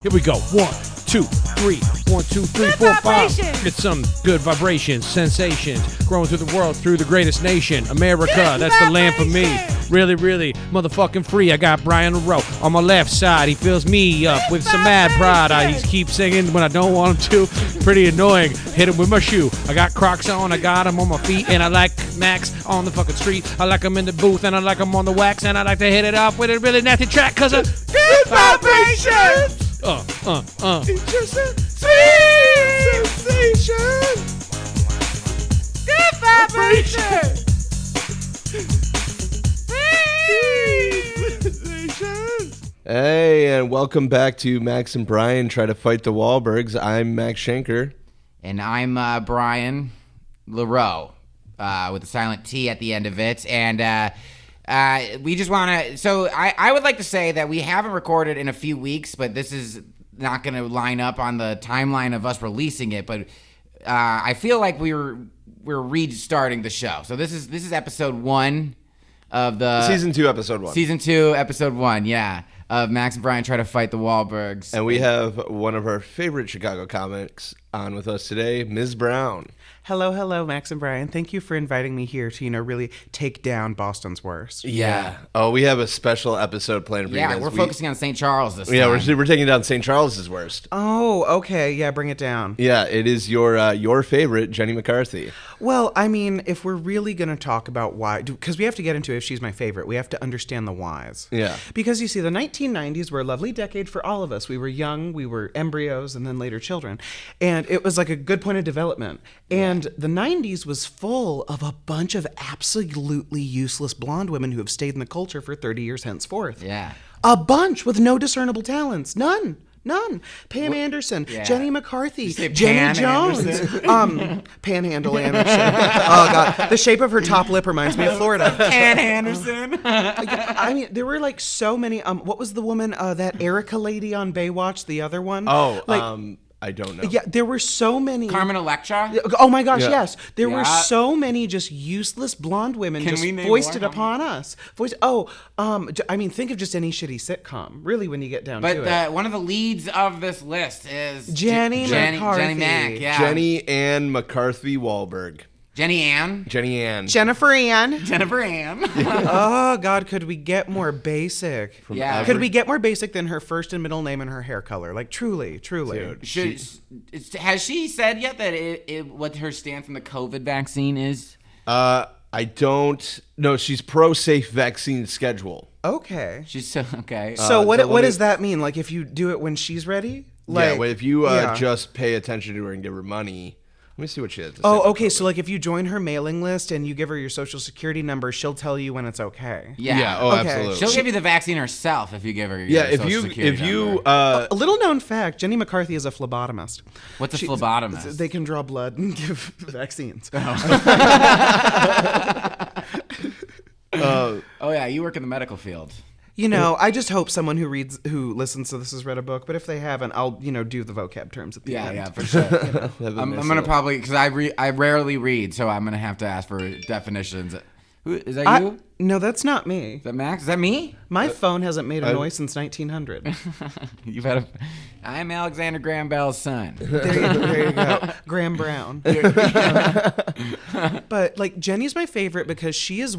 Here we go. 1, 2, 3. 1, 2, 3, 4, 5. Get some good vibrations, sensations, growing through the world, through the greatest nation, America. That's the land for me. Really, really motherfucking free. I got Brian Rowe on my left side. He fills me up with some mad pride. He keeps singing when I don't want him to. Pretty annoying. Hit him with my shoe. I got Crocs on. I got him on my feet. And I like Max on the fucking street. I like him in the booth. And I like him on the wax. And I like to hit it off with a really nasty track because of good vibrations. It's just a sweet sensation. Good vibration. Sweet sensations. Hey, and welcome back to Max and Brian Try to Fight the Wahlbergs. I'm Max Schenker. And I'm Brian LaRoe with a silent T at the end of it. And we just want to... So I would like to say that we haven't recorded in a few weeks, but this is not going to line up on the timeline of us releasing it. But I feel like we're restarting the show. So this is episode 1 of the... Season 2, episode 1. Season 2, episode 1, yeah. Of Max and Brian Try to Fight the Wahlbergs. And we have one of our favorite Chicago comics on with us today, Ms. Brown. Hello, Max and Brian. Thank you for inviting me here to, really take down Boston's worst. Yeah. Oh, we have a special episode planned for you guys. Yeah, we're focusing on St. Charles this time. Yeah, we're taking down St. Charles's worst. Oh, okay. Yeah, bring it down. Yeah, it is your favorite, Jenny McCarthy. Well, I mean, if we're really going to talk about why, because we have to get into if she's my favorite, we have to understand the whys. Yeah. Because you see, the 1990s were a lovely decade for all of us. We were young, we were embryos, and then later children. And it was like a good point of development. And the 90s was full of a bunch of absolutely useless blonde women who have stayed in the culture for 30 years henceforth. Yeah. A bunch with no discernible talents. None. Pam Anderson, yeah. Jenny McCarthy, Jenny Pan Jones, Panhandle Anderson. Oh God, the shape of her top lip reminds me of Florida. Pan Anderson. I mean, there were like so many. What was the woman that Erica lady on Baywatch? The other one. I don't know. Yeah, there were so many. Carmen Electra? Oh my gosh, Yeah. yes. There were Yeah. so many just useless blonde women Can just we name foisted more? upon us. I mean, think of just any shitty sitcom, really, when you get down to it. But one of the leads of this list is Jenny McCarthy. Jenny Mac, yeah. Jenny Ann McCarthy Wahlberg. Jenny Ann. Jennifer Ann. Jennifer Ann. Oh God, could we get more basic? Yeah. Could we get more basic than her first and middle name and her hair color? Like truly. Dude, has she said yet that what her stance on the COVID vaccine is? I don't know. She's pro safe vaccine schedule. Okay. She's so okay. So what does that mean? Like if you do it when she's ready? Like, yeah, well, if you just pay attention to her and give her money. Let me see what she has to say. Oh, okay. So like if you join her mailing list and you give her your social security number, she'll tell you when it's okay. Yeah. Oh, Okay. absolutely. She'll give you the vaccine herself if you give her your Yeah, social security number. A little known fact, Jenny McCarthy is a phlebotomist. What's a phlebotomist? They can draw blood and give vaccines. Oh yeah, you work in the medical field. I just hope someone who listens to this has read a book, but if they haven't, I'll, do the vocab terms at the end. Yeah, for sure. I'm gonna probably, because I rarely read, so I'm gonna have to ask for definitions. Who is that? You? No, that's not me. Is that Max? Is that me? My phone hasn't made a noise since 1900. You've had I'm Alexander Graham Bell's son. There you go. Graham Brown. But like Jenny's my favorite because she is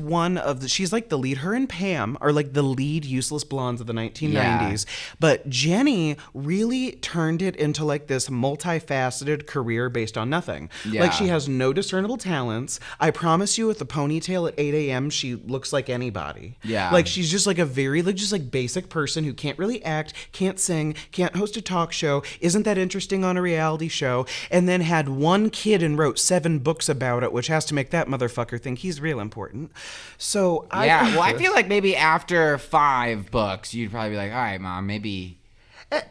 she's like the lead. Her and Pam are like the lead useless blondes of the 1990s. Yeah. But Jenny really turned it into like this multifaceted career based on nothing. Yeah. Like she has no discernible talents. I promise you with the ponytail at 8 a.m. she looks like anybody. Yeah. Like she's just like a very just like basic person who can't really act, can't sing, can't host a talk show, isn't that interesting on a reality show, and then had one kid and wrote 7 books about it, which has to make that motherfucker think he's real important. So I feel like maybe after 5 books, you'd probably be like, all right, Mom, maybe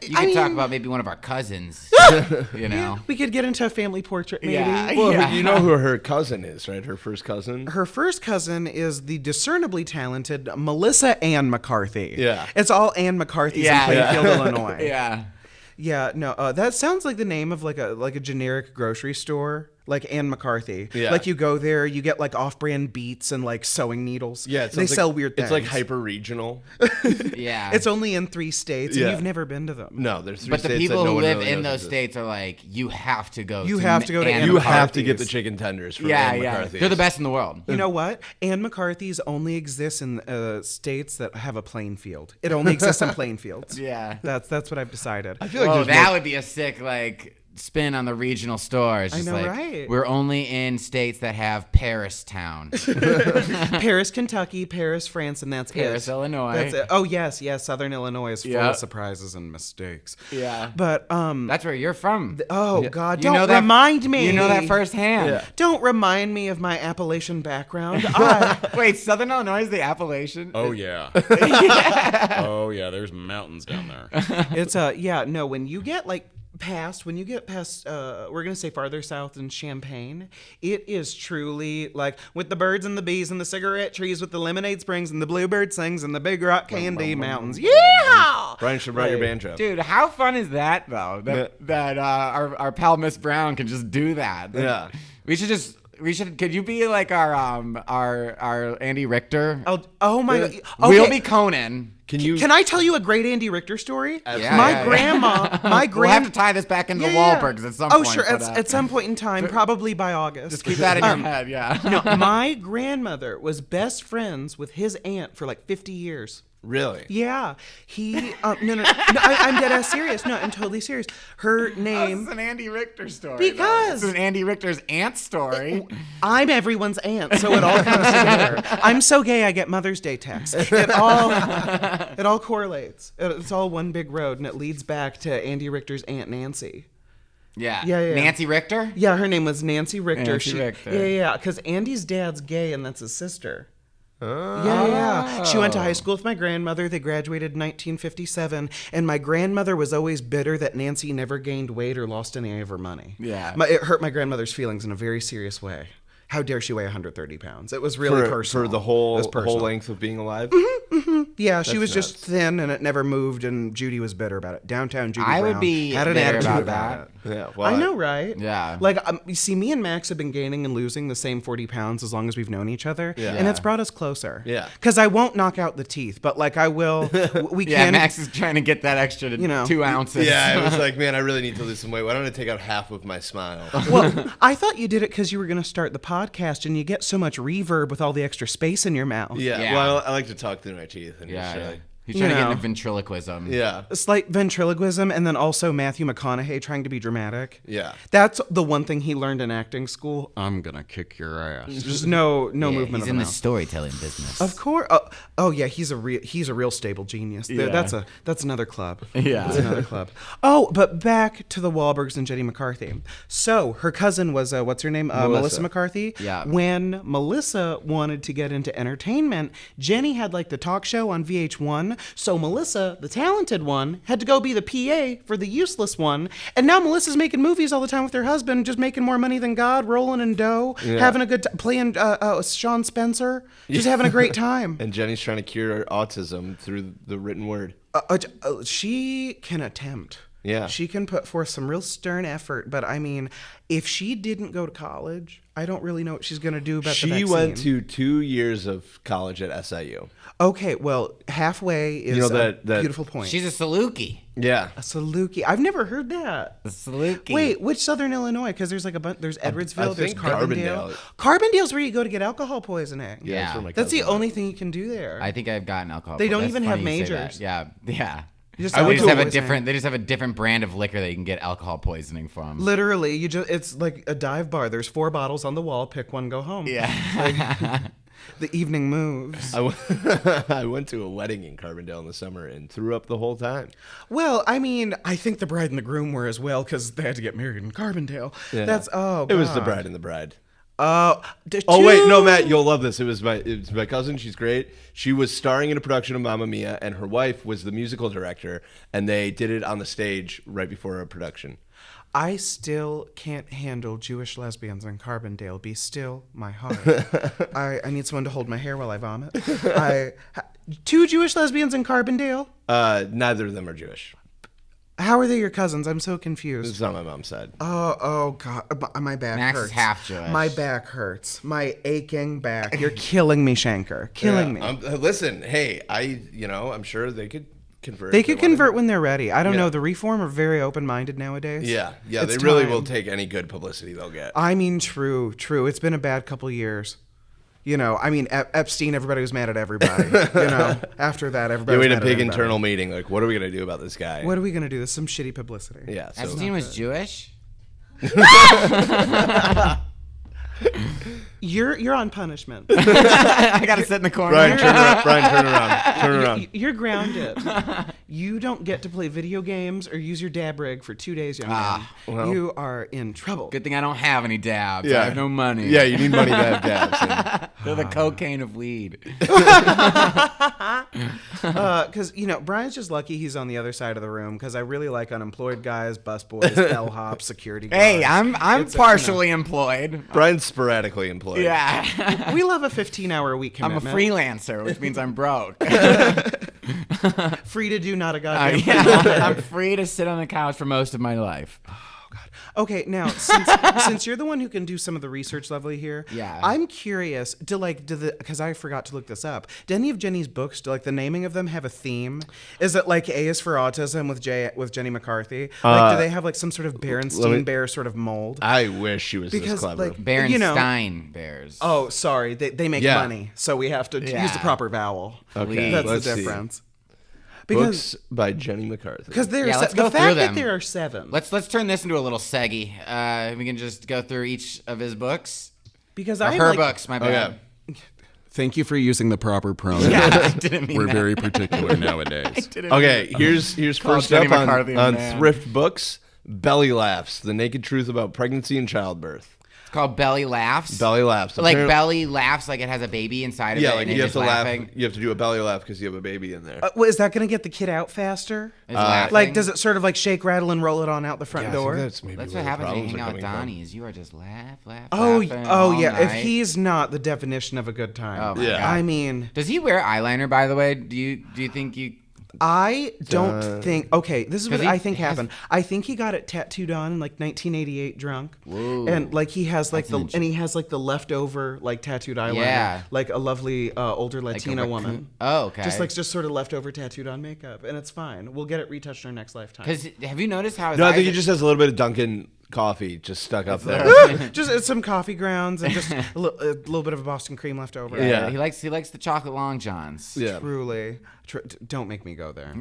you could talk about maybe one of our cousins. Yeah, we could get into a family portrait, maybe. Yeah. Well, you know who her cousin is, right? Her first cousin? Her first cousin is the discernibly talented Melissa Ann McCarthy. Yeah. It's all Ann McCarthy's in Plainfield, Illinois. Yeah. Yeah, no, that sounds like the name of like a generic grocery store. like Anne McCarthy. Yeah. Like you go there, you get like off-brand beats and like sewing needles. Yeah, they sell weird things. It's like hyper regional. Yeah. It's only in 3 states, and Yeah. you've never been to them. No, there's 3 But the states people that no who one live really in knows those exist. states are like, you have to go. You have to go to Anne You have to get the McCarthy's. chicken tenders from Yeah, Anne yeah. McCarthy's. They're the best in the world. You know what? Anne McCarthy's only exists in states that have a playing field. It only exists in playing fields. Yeah. That's what I've decided. I feel like Oh, there's that more- would be a sick like spin on the regional store. It's I just know, like, right? we're only in states that have Paris town. Paris, Kentucky, Paris, France, and that's Paris, it. Illinois. That's it. Oh yes, yes. Southern Illinois is full Yeah. of surprises and mistakes. Yeah. But That's where you're from. oh God, You don't know that- remind me. You know that firsthand. Don't remind me of my Appalachian background. Wait, Southern Illinois is the Appalachian? Oh yeah. Oh yeah. There's mountains down there. It's no. When you get past, we're gonna say farther south than Champaign, it is truly like with the birds and the bees and the cigarette trees, with the lemonade springs and the bluebird sings and the big rock candy mountains. Yeah. Brian should write your banjo. Dude, how fun is that though? That our pal Miss Brown can just do that. Yeah. Could you be like our Andy Richter? Oh my God. Okay. We'll be Conan. Can I tell you a great Andy Richter story? Yeah, my yeah. grandma, We'll have to tie this back into Wahlbergs at some point. Oh, sure. but, At some point in time, probably by August. just keep that in your head, yeah. No, my grandmother was best friends with his aunt for like 50 years. Really? Yeah. He, no, I'm dead ass serious. No, I'm totally serious. Her name. It's an Andy Richter story. Because- It's an Andy Richter's aunt story. I'm everyone's aunt, so it all comes together. I'm so gay, I get Mother's Day texts. It all correlates. It's all one big road, and it leads back to Andy Richter's Aunt Nancy. Yeah. Yeah. Nancy Richter? Yeah, her name was Nancy Richter. Nancy Richter. Yeah, because Andy's dad's gay, and that's his sister. Yeah. She went to high school with my grandmother. They graduated in 1957, and my grandmother was always bitter that Nancy never gained weight or lost any of her money. Yeah. It hurt my grandmother's feelings in a very serious way. How dare she weigh 130 pounds? It was really personal. For the It was whole personal. length of being alive? Yeah, she was just nuts. thin, and it never moved, and Judy was bitter about it. Downtown Judy I would Brown be had an bitter attitude about about that. it. Yeah. Well, I know, right? Yeah. Like, you see, me and Max have been gaining and losing the same 40 pounds as long as we've known each other. Yeah. And it's brought us closer. Yeah. Because I won't knock out the teeth, but, like, I will. We Yeah, can. Max is trying to get that extra 2 ounces. Yeah, I was like, man, I really need to lose some weight. Why don't I take out half of my smile? Well, I thought you did it because you were going to start the podcast, and you get so much reverb with all the extra space in your mouth. Yeah. Yeah. Well, I like to talk through my teeth. And Yeah. just, He's trying to You get know. into ventriloquism. yeah. A slight ventriloquism, and then also Matthew McConaughey trying to be dramatic. Yeah. That's the one thing he learned in acting school. I'm gonna kick your ass. Just no Yeah, movement he's of in the the mouth. storytelling business. Of course. Oh yeah, he's a real stable genius. Yeah. That's another club. Yeah. That's another club. Oh, but back to the Wahlbergs and Jenny McCarthy. So her cousin was what's her name? Melissa McCarthy. Yeah. When Melissa wanted to get into entertainment, Jenny had like the talk show on VH1. So Melissa, the talented one, had to go be the PA for the useless one. And now Melissa's making movies all the time with her husband, just making more money than God, rolling in dough, having a good playing Sean Spencer, just having a great time. And Jenny's trying to cure autism through the written word. She can attempt. Yeah. She can put forth some real stern effort, but I mean, if she didn't go to college, I don't really know what she's going to do about the She vaccine. went to 2 years of college at SIU. Okay, well, halfway is You know a that- beautiful point. She's a Saluki. Yeah. a Saluki. I've never heard that. A Saluki. Wait, which Southern Illinois? Because there's like a bunch. There's Edwardsville. There's think Carbondale. Carbondale. Carbondale's where you go to get alcohol poisoning. Yeah. That's, where my That's the cousin only thing you can do there. I think I've gotten alcohol. They don't That's even have funny you say majors. that. Yeah. You just I They went just to have a- a different. They just have a different brand of liquor that you can get alcohol poisoning from. Literally, it's like a dive bar. There's 4 bottles on the wall. Pick one, go home. Yeah. The evening moves. I went to a wedding in Carbondale in the summer and threw up the whole time. Well, I mean, I think the bride and the groom were as well because they had to get married in Carbondale. Yeah. That's It was the God. bride and the bride. Oh, Oh wait, no, Matt, you'll love this. It was my cousin. She's great. She was starring in a production of Mamma Mia, and her wife was the musical director, and they did it on the stage right before a production. I still can't handle Jewish lesbians in Carbondale. Be still, my heart. I need someone to hold my hair while I vomit. 2 Jewish lesbians in Carbondale. Neither of them are Jewish. How are they your cousins? I'm so confused. It's not my mom's side. Oh God, my back Max hurts. is half Jewish. My back hurts. My aching back. You're killing me, Shankar. Killing me. Listen, hey, I'm sure they could convert. They if could wanted. convert when they're ready. I don't Yeah. know. The Reform are very open-minded nowadays. Yeah, It's they really time. will take any good publicity they'll get. I mean, true. It's been a bad couple years. Epstein, everybody was mad at everybody. After that, everybody We was had mad a big at everybody. internal meeting. Like, what are we gonna do about this guy? What are we going to do? This is some shitty publicity. Yeah. So, Epstein was Jewish? You're on punishment. I gotta sit in the corner. Brian, turn around. Turn around. You're grounded. You don't get to play video games or use your dab rig for 2 days, young man. well. You are in trouble. Good thing I don't have any dabs. Yeah. I have no money. Yeah, you need money to have dabs. They're the cocaine of weed. Because Brian's just lucky he's on the other side of the room. Because I really like unemployed guys, busboys, bellhops, security guards. Hey, I'm It's partially employed. Brian's sporadically employed. Yeah. We love a 15-hour-a-week I'm a commitment. freelancer, which means I'm broke. Free to do not a goddamn thing. Yeah. I'm free to sit on the couch for most of my life. Okay, now since you're the one who can do some of the research lovely here, Yeah. I'm curious. Because I forgot to look this up. Do any of Jenny's books, the naming of them, have a theme? Is it like A is for Autism with Jenny McCarthy? Do they have like some sort of Berenstain Bear sort of mold? I wish she was this Because clever. Berenstein Bears. Oh, sorry, they make Yeah. money, so we have to use the proper vowel. Okay, That's let's the see. difference. Books by Jenny McCarthy. Because let's the go fact through that them. there are 7. Let's turn this into a little seggy. We can just go through each of his books. Because Or I her books, my bad. Thank you for using the proper pronouns. Yeah, I didn't mean We're that. very particular nowadays. Okay, here's first Jenny up McCarthy a on man. Thrift Books. Belly Laughs: The Naked Truth About Pregnancy and Childbirth. It's called Belly Laughs. Belly Laughs. Like Apparently- belly laughs like it has a baby inside of Yeah, it like and you it's have to just laugh. laughing. You have to do a belly laugh because you have a baby in there. Is that going to get the kid out faster? It's laughing. Like, does it sort of like shake, rattle, and roll it on out the front I think door? that's maybe That's where what the happens when you problems hang are out with coming from. Donnie is you are just laughing Oh, laughing all yeah. If night. he's not the definition of a good time, Oh, my Yeah. God. I mean, Does he wear eyeliner, by the way? Do you think you... I don't think. Okay, this is what 'Cause he I think has- happened. I think he got it tattooed on in like 1988, drunk. Whoa. And like he has like That's he has like the leftover like tattooed eyeliner. Yeah. Like a lovely older like a Latina raccoon? woman. Oh, okay. Just sort of leftover tattooed on makeup, and it's fine. We'll get it retouched in our next lifetime. Because have you noticed how his No, I eyes think he are- just has a little bit of Dunkin' coffee just stuck up there. Just some coffee grounds and just a little bit of Boston cream left over. Yeah. He likes the chocolate long johns. Yeah. Truly. Don't make me go there.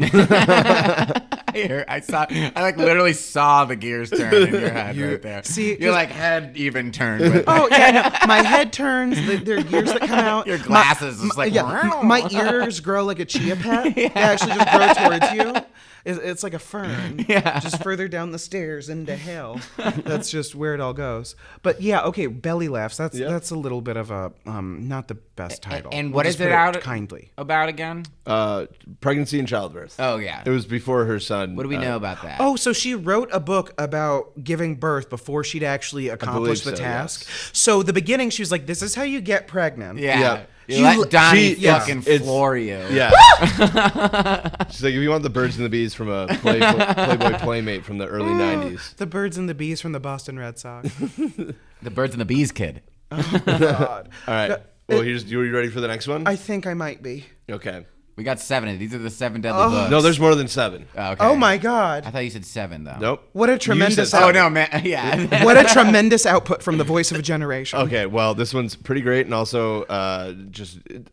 I like literally saw the gears turn in your head right there. see, your 'cause- like head even turned. With Oh yeah, no, my head turns. There are ears that come out. Your glasses is like. my ears grow like a chia pet. They actually just grow towards you. It's like a fern. Yeah. Just further down the stairs into hell. That's just where it all goes. But yeah, okay, belly laughs. That's a little bit of a not the best title. And We'll what just is it put out kindly? about again? Pregnancy and childbirth. Oh yeah. It was before her son. What do we know about that? Oh, so she wrote a book about giving birth before she'd actually accomplished the so, task. So the beginning, she was like, "This is how you get pregnant." yeah. Yeah. You let Donnie yes, fucking it's- floor you. Yeah. She's like, if you want the birds and the bees from a Playboy Playmate from the early 90s. The birds and the bees from the Boston Red Sox. The birds and the bees kid. God. All right. Well, you ready for the next one? I think I might be. Okay. We got 7. These are the 7 deadly books. No, there's more than 7. Oh, okay. Oh my I God. thought you said 7 though. Nope. What a You tremendous said Oh 7. no, man. Yeah. What a tremendous output from the voice of a generation. Okay, well, this one's pretty great, and also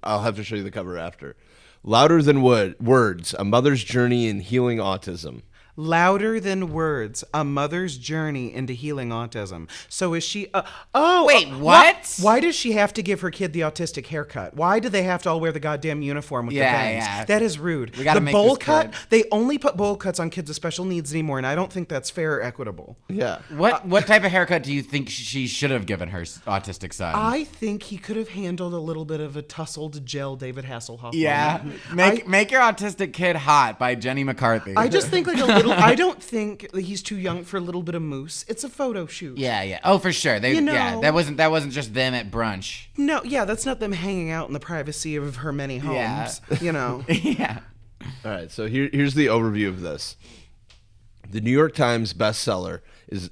I'll have to show you the cover after. Louder Than Words: A Mother's Journey in Healing Autism. Louder Than Words: A Mother's Journey into Healing Autism. So is she... wait, what? Why does she have to give her kid the autistic haircut? Why do they have to all wear the goddamn uniform with the Yeah, bangs? yeah. That is rude. We gotta the make bowl this cut, good. they only put bowl cuts on kids with special needs anymore, and I don't think that's fair or equitable. Yeah. What type of haircut do you think she should have given her autistic son? I think he could have handled a little bit of a tussled gel David Hasselhoff. yeah. moment. Make your autistic kid hot by Jenny McCarthy. I just think like a little. I don't think that he's too young for a little bit of mousse. It's a photo shoot. Yeah. Oh, for sure. You know- Yeah, that wasn't just them at brunch. No, yeah, that's not them hanging out in the privacy of her many homes. Yeah. You know. Yeah. All right, so here's the overview of this. The New York Times bestseller is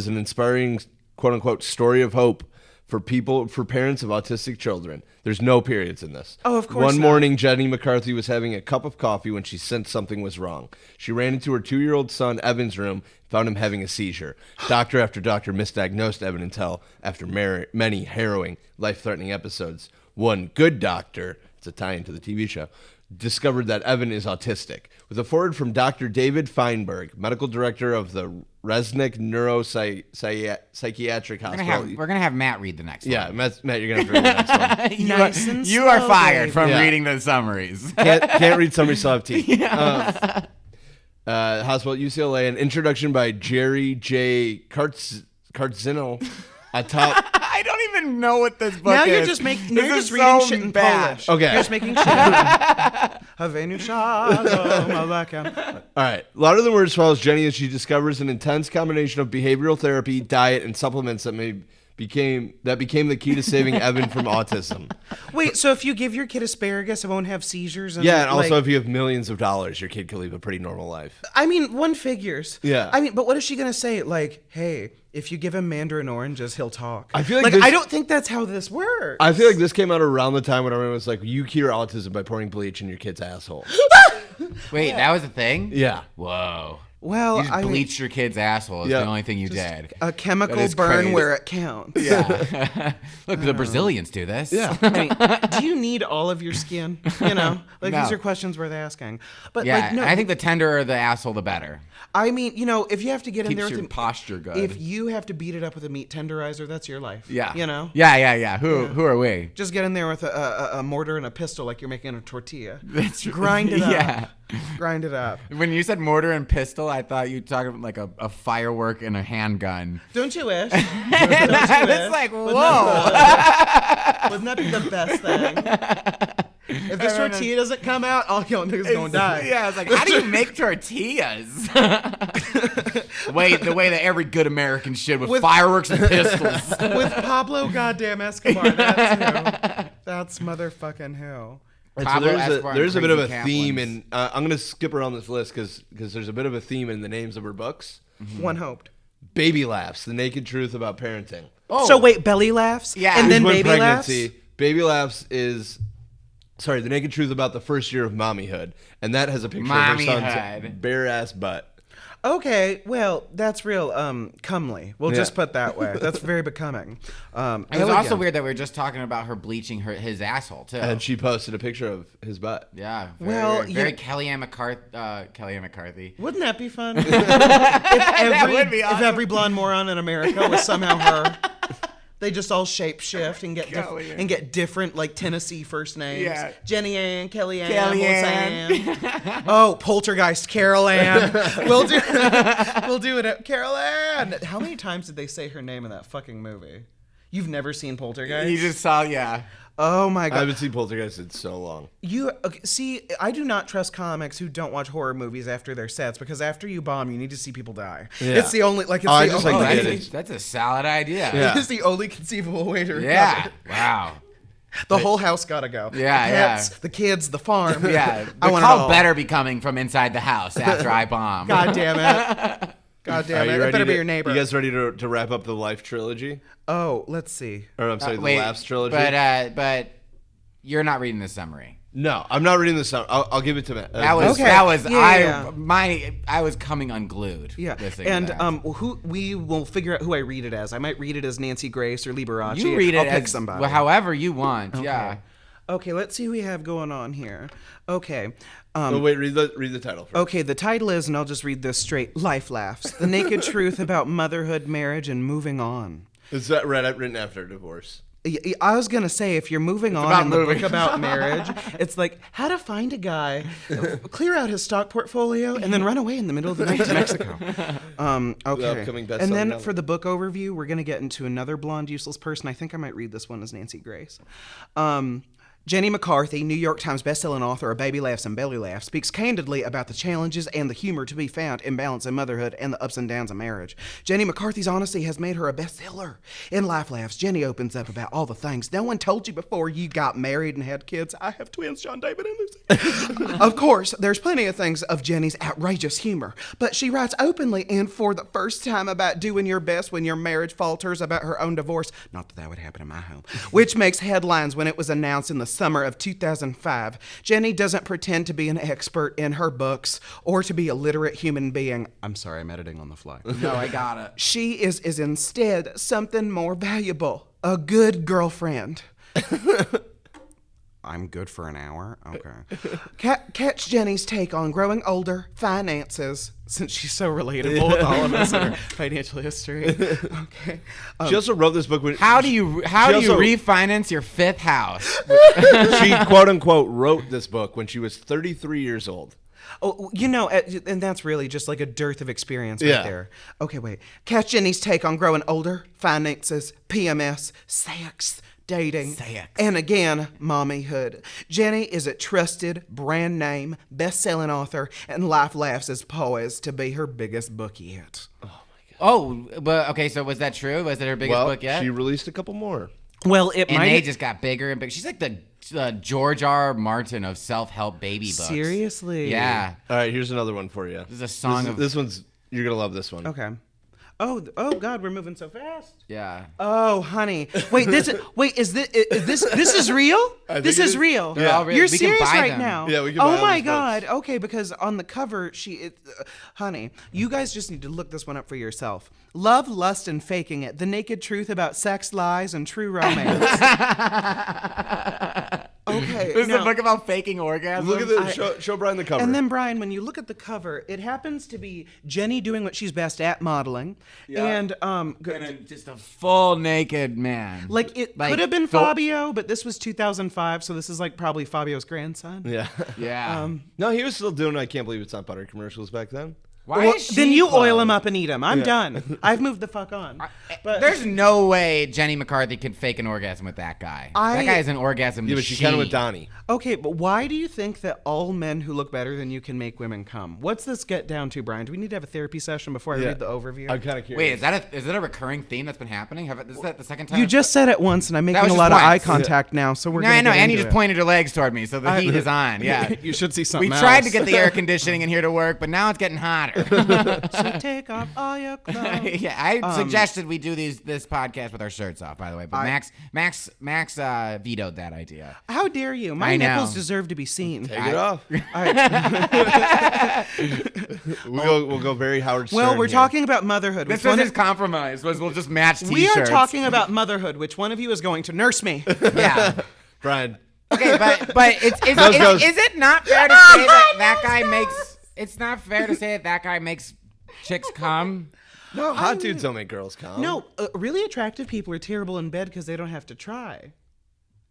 an inspiring quote unquote story of hope for parents of autistic children. There's no periods in this. Oh, of course One not. morning, Jenny McCarthy was having a cup of coffee when she sensed something was wrong. She ran into her 2-year-old son, Evan's room, and found him having a seizure. Doctor after doctor misdiagnosed Evan until, after many harrowing, life-threatening episodes, one good doctor, it's a tie-in to the TV show, discovered that Evan is autistic. With a foreword from Dr. David Feinberg, medical director of the Resnick Neuropsychiatric Hospital. We're gonna have Matt read the next Yeah, one. Matt, you're gonna have to read the next one. Nice and You are slow, fired baby. from Yeah. reading the summaries. Can't read summary, still have teeth. Hospital at UCLA, an introduction by Jerry J. Kartzino. Atop. I don't even know what this book Now is. you're just making. Now This you're is just reading so shit in bad. Polish. Okay. You're just making shit. Havenu shalom aleichem. All right. Louder Than Words follows Jenny as she discovers an intense combination of behavioral therapy, diet, and supplements that became the key to saving Evan from autism. Wait, so if you give your kid asparagus, it won't have seizures? And Yeah, and also like, if you have millions of dollars, your kid can live a pretty normal life. I mean, one figures. Yeah. I mean, but what is she gonna say? Like, hey, if you give him mandarin oranges, he'll talk. I feel like this- I don't think that's how this works. I feel like this came out around the time when everyone was like, you cure autism by pouring bleach in your kid's asshole. Wait, that was a thing? Yeah. Whoa. Well, You just I mean, bleached your kid's asshole is Yeah. the only thing you did. a chemical That is burn crazy. where it counts. Yeah. Look, the Brazilians do this. Yeah. I mean, do you need all of your skin? You know, like No. these are questions worth asking. But Yeah, like, no, I think the tenderer the asshole, the better. I mean, you know, if you have to get in there Keeps with your posture good. if you have to beat it up with a meat tenderizer, that's your life. Yeah. you know. Yeah. Who are we? Just get in there with a mortar and a pistol like you're making a tortilla. That's true. Grind it up. Yeah. Grind it up. When you said mortar and pistol, I thought you were talking about like a firework and a handgun. Don't you wish? I was like, whoa. Wouldn't that be the best thing? If this tortilla doesn't come out, all y'all niggas gonna die. Yeah, I was like, how do you make tortillas? the way that every good American should with fireworks and pistols. With Pablo goddamn Escobar. That's who. That's motherfucking who. And Pablo so Escobar and there's a bit of a Crazy theme, Caplins. and I'm going to skip around this list because there's a bit of a theme in the names of her books. One hoped. Baby Laughs, The Naked Truth About Parenting. Oh. So wait, belly laughs? Yeah. And then When baby laughs? Baby Laughs is, The Naked Truth About the First Year of Mommyhood. And that has a picture of her son's Mommyhood. bare-ass butt. Okay, well, that's real comely. We'll just put that way. That's very becoming. It was hell also yeah. weird that we were just talking about her bleaching his asshole too. And she posted a picture of his butt. Yeah. Well, Very you- Kellyanne McCarthy. Wouldn't that be fun? That would be If awesome. every blonde moron in America was somehow her. They just all shape shift and get different like Tennessee first names. Yeah. Jenny Ann, Kellyanne, Kellyanne. Oh, Poltergeist, Carol Ann. We'll do it. Carol Ann. How many times did they say her name in that fucking movie? You've never seen Poltergeist? You just saw, yeah. Oh my I god. haven't seen Poltergeist in so long. See, I do not trust comics who don't watch horror movies after their sets because after you bomb, you need to see people die. Yeah. It's the only like. It's I the just only, like Oh, the kids. that's a solid idea. Yeah. It's the only conceivable way to recover. Yeah. Wow. The whole house gotta go. Yeah, the pets, yeah. the kids, the farm. Yeah. I The want it call all. better be coming from inside the house after I bomb. God damn it. God damn Are it. you It ready better be to- your neighbor. You guys ready to wrap up the Life trilogy? Oh, let's see. Or I'm sorry, the Wait, Laughs trilogy? But you're not reading the summary. No, I'm not reading this. I'll give it to Matt. That was Okay. that was Yeah. I was coming unglued. Yeah, listening to and that. who we will figure out who I read it as. I might read it as Nancy Grace or Liberace. You read it I'll pick as somebody. well, however you want. Yeah. Okay, let's see who we have going on here. Okay. Oh, wait, read the title first. Okay, the title is, and I'll just read this straight, Life Laughs. The naked truth about motherhood, marriage, and moving on. Is that written after divorce? I was going to say, if you're moving on about in the moving. book about marriage, it's like how to find a guy, clear out his stock portfolio, and then run away in the middle of the night to Mexico. Okay. upcoming bestselling And then novel. for the book overview, we're going to get into another blonde, useless person. I think I might read this one as Nancy Grace. Jenny McCarthy, New York Times bestselling author of Baby Laughs and Belly Laughs, speaks candidly about the challenges and the humor to be found in balance in motherhood and the ups and downs of marriage. Jenny McCarthy's honesty has made her a bestseller. In Life Laughs, Jenny opens up about all the things no one told you before you got married and had kids. I have twins, John David and Lucy. Of course, there's plenty of things of Jenny's outrageous humor, but she writes openly and for the first time about doing your best when your marriage falters, about her own divorce. Not that that would happen in my home. Which makes headlines when it was announced in the summer of 2005. Jenny doesn't pretend to be an expert in her books or to be a literate human being. I'm sorry, I'm editing on the fly. No, I got it. She is instead something more valuable, a good girlfriend. I'm good for an hour? Okay. Catch Jenny's take on growing older, finances, since she's so relatable with all of us in her financial history. Okay. She also wrote this book when How do you refinance your fifth house? she quote unquote wrote this book when she was 33 years old. Oh, you know, and that's really just like a dearth of experience right there. Okay, wait. Catch Jenny's take on growing older, finances, PMS, sex, dating, and again, mommyhood. Jenny is a trusted, brand name, best-selling author, and Life Laughs is poised to be her biggest book yet. Oh, but okay, so was that true? Was it her biggest book yet? She released a couple more. Well, they just got bigger and bigger. She's like the George R. Martin of self-help baby books. Seriously? Yeah. All right, here's another one for you. This is a song of... This one's... You're going to love this one. Okay. Oh God, we're moving so fast. Yeah. Oh, honey. Wait, is this is real? This is real. Yeah. You're We can serious buy right them. now. Yeah, we can Oh buy my those God. books. Okay, because on the cover, honey, you guys just need to look this one up for yourself. Love, Lust, and Faking It: The Naked Truth About Sex, Lies, and True Romance. Okay. This is a now- book about faking orgasms. Look at the... Show Brian the cover. And then, Brian, when you look at the cover, it happens to be Jenny doing what she's best at, modeling. And just a full naked man. like it could have been Fabio, but this was 2005, so this is like probably Fabio's grandson. Yeah. Yeah. No, he was still doing I Can't Believe It's Not Butter commercials back then. Why is she Then you close? oil him up and eat him. I'm done. I've moved the fuck on. But There's no way Jenny McCarthy could fake an orgasm with that guy. That guy is an orgasm Yeah, but machine. she kind of with Donnie. okay, but why do you think that all men who look better than you can make women come? What's this get down to, Brian? Do we need to have a therapy session before I read the overview? I'm kind of curious. Wait, is that a recurring theme that's been happening? Is that the second time? You just said it once, and I'm making was a just lot of eye once. contact now, so we're No, gonna I know. get Annie into just it. pointed her legs toward me, so the heat is on. Yeah. You should see We something tried to else. get the air conditioning in here to work, but now it's getting hotter. So take off all your clothes. Yeah, I suggested we do this podcast with our shirts off, by the way, but Max vetoed that idea. How dare you? My I know. nipples deserve to be seen. Take it off. We'll go very Howard Stern. Well, we're here. talking about motherhood. This Which was one his of- compromise. Was we'll just match T-shirts. we are talking about motherhood. Which one of you is going to nurse me? Yeah. Brian. Okay, but is it not fair to say that guy makes? It's not fair to say that guy makes chicks come. No, hot dudes don't make girls come. No, really attractive people are terrible in bed because they don't have to try.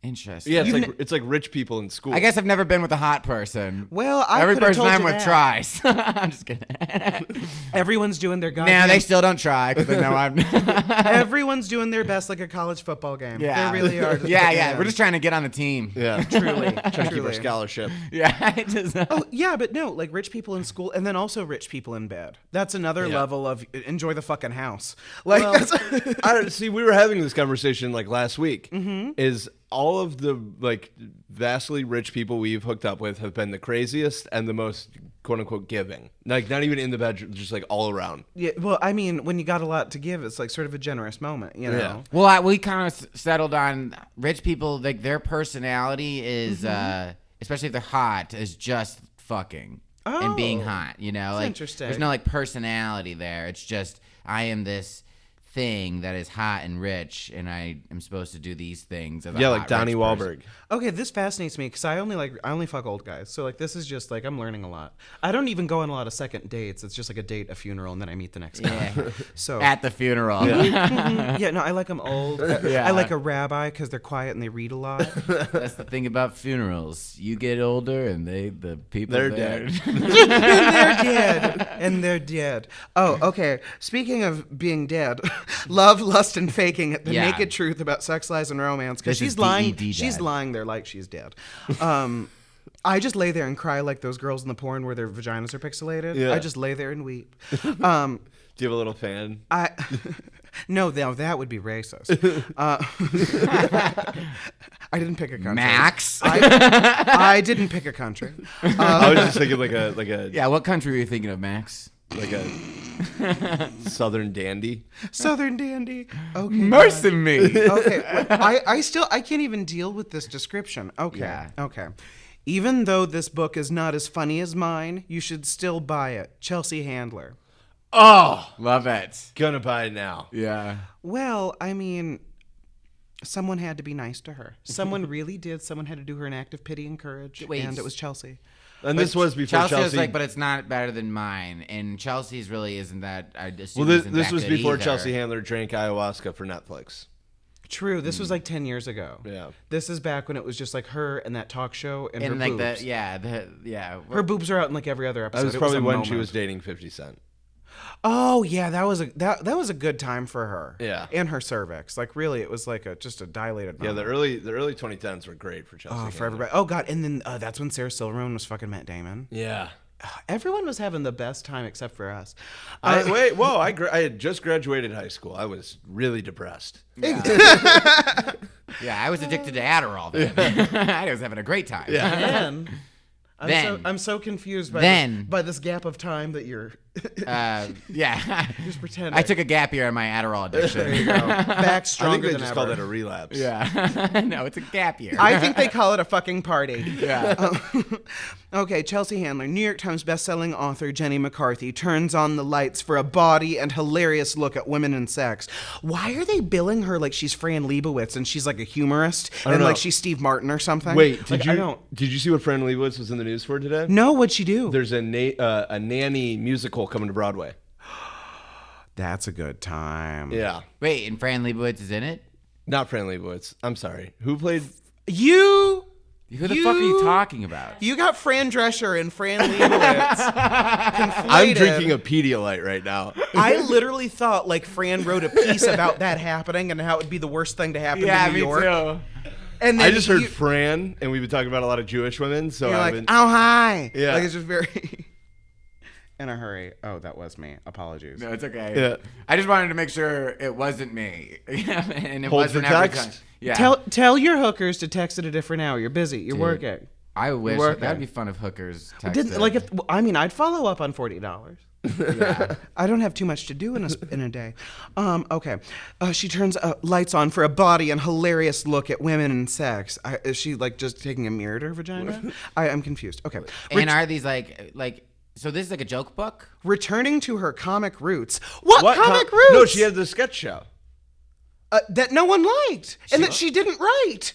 Interesting. Yeah, it's like rich people in school. I guess I've never been with a hot person. Well, I Every could've person told I'm you with that. tries. I'm just kidding. Everyone's doing their goddamn. Nah, they still don't try because they know I'm. Everyone's doing their best like a college football game. Yeah, They really are. Just yeah, putting yeah. it We're in. just trying to get on the team. Yeah. truly, Trying to keep our truly. scholarship. Yeah. I just, Oh yeah, but no, like rich people in school, and then also rich people in bed. That's another level of enjoy the fucking house. Like, I don't see. We were having this conversation like last week. Is all of the like vastly rich people we've hooked up with have been the craziest and the most quote unquote giving. Like not even in the bedroom, just like all around. yeah. Well, I mean, when you got a lot to give, it's like sort of a generous moment, you know. Yeah. well, we kind of settled on rich people. Like their personality is, especially if they're hot, is just fucking and being Oh, hot. You know, that's like interesting. there's no like personality there. It's just I am this thing that is hot and rich, and I am supposed to do these things. As a Yeah, hot, like Donnie rich person. Wahlberg. Okay, this fascinates me because I only fuck old guys. So like this is just like I'm learning a lot. I don't even go on a lot of second dates. It's just like a date, a funeral, and then I meet the next guy. Yeah. So At the funeral. yeah, no, I like them old. Yeah. I like a rabbi because they're quiet and they read a lot. That's the thing about funerals. You get older, and the people They're there. dead. They're dead. And they're dead. Oh, okay. Speaking of being dead, love, lust, and faking it. The Yeah. naked truth about sex, lies, and romance. Because This is she's lying. DED She's dead. lying there like she's dead. I just lay there and cry like those girls in the porn where their vaginas are pixelated. Yeah. I just lay there and weep. Do you have a little fan? No, that would be racist. I didn't pick a country. Max. I didn't pick a country. I was just thinking like a Yeah, what country were you thinking of, Max? like a Southern dandy. Southern dandy. Okay. Mercy me. Okay. I can't even deal with this description. Okay. Yeah. Okay. Even though this book is not as funny as mine, you should still buy it. Chelsea Handler. Oh, Love it. gonna buy it now. Yeah. Well, I mean, someone had to be nice to her. Someone really did. Someone had to do her an act of pity and courage. Wait. And it was Chelsea. And this was before Chelsea Chelsea. was like, but it's not better than mine. And Chelsea's really isn't that. I assume well, isn't this that was good before either. Chelsea Handler drank ayahuasca for Netflix. True. This was like 10 years ago. Yeah. This is back when it was just like her and that talk show and, And her like boobs. Her boobs are out in like every other episode. That was It probably a when she moment. was dating 50 Cent. Oh yeah, that was a good time for her. Yeah. And her cervix. Like really, it was like just a dilated. Yeah, moment. the early 2010s were great for Chelsea. Oh, Handler. for everybody. Oh god, and then that's when Sarah Silverman was fucking Matt Damon. Yeah. Everyone was having the best time except for us. I had just graduated high school. I was really depressed. Yeah, I was addicted to Adderall then. I was having a great time. And Then. I'm so confused by Then. by this gap of time that you're Yeah. just pretending. I took a gap year on my Adderall addiction. There you go. Back I think stronger they than just ever. call that a relapse. Yeah. No, it's a gap year. I think they call it a fucking party. Yeah. Okay, Chelsea Handler, New York Times bestselling author Jenny McCarthy turns on the lights for a bawdy and hilarious look at women and sex. Why are they billing her like she's Fran Lebowitz and she's like a humorist don't and know. like she's Steve Martin or something? Wait, Like, did you see what Fran Lebowitz was in the news for today? No, what'd she do? There's a nanny musical coming to Broadway. That's a good time. Yeah. Wait, and Fran Lebowitz is in it? Not Fran Lebowitz. I'm sorry. Who played? You Who the fuck are you talking about? You got Fran Drescher and Fran Lebowitz. I'm drinking a Pedialyte right now. I literally thought like Fran wrote a piece about that happening and how it would be the worst thing to happen in New York. too. And then I just heard Fran, and we've been talking about a lot of Jewish women, so You're I've like, been. oh hi. Yeah. Like it's just very in a hurry. Oh, that was me. Apologies. No, it's okay. Yeah. I just wanted to make sure it wasn't me. And it Hold wasn't for every text? time. Yeah. Tell your hookers to text at a different hour. You're busy. You're working. I wish working. that'd be fun if hookers texted. Didn't like if I'd follow up on $40. Yeah. I don't have too much to do in a day. Okay. She turns lights on for a body and hilarious look at women and sex. Is she like just taking a mirror to her vagina? I'm confused. Okay. And are these like so this is like a joke book? Returning to her comic roots. What comic roots? No, she had the sketch show. That no one liked and that she didn't write.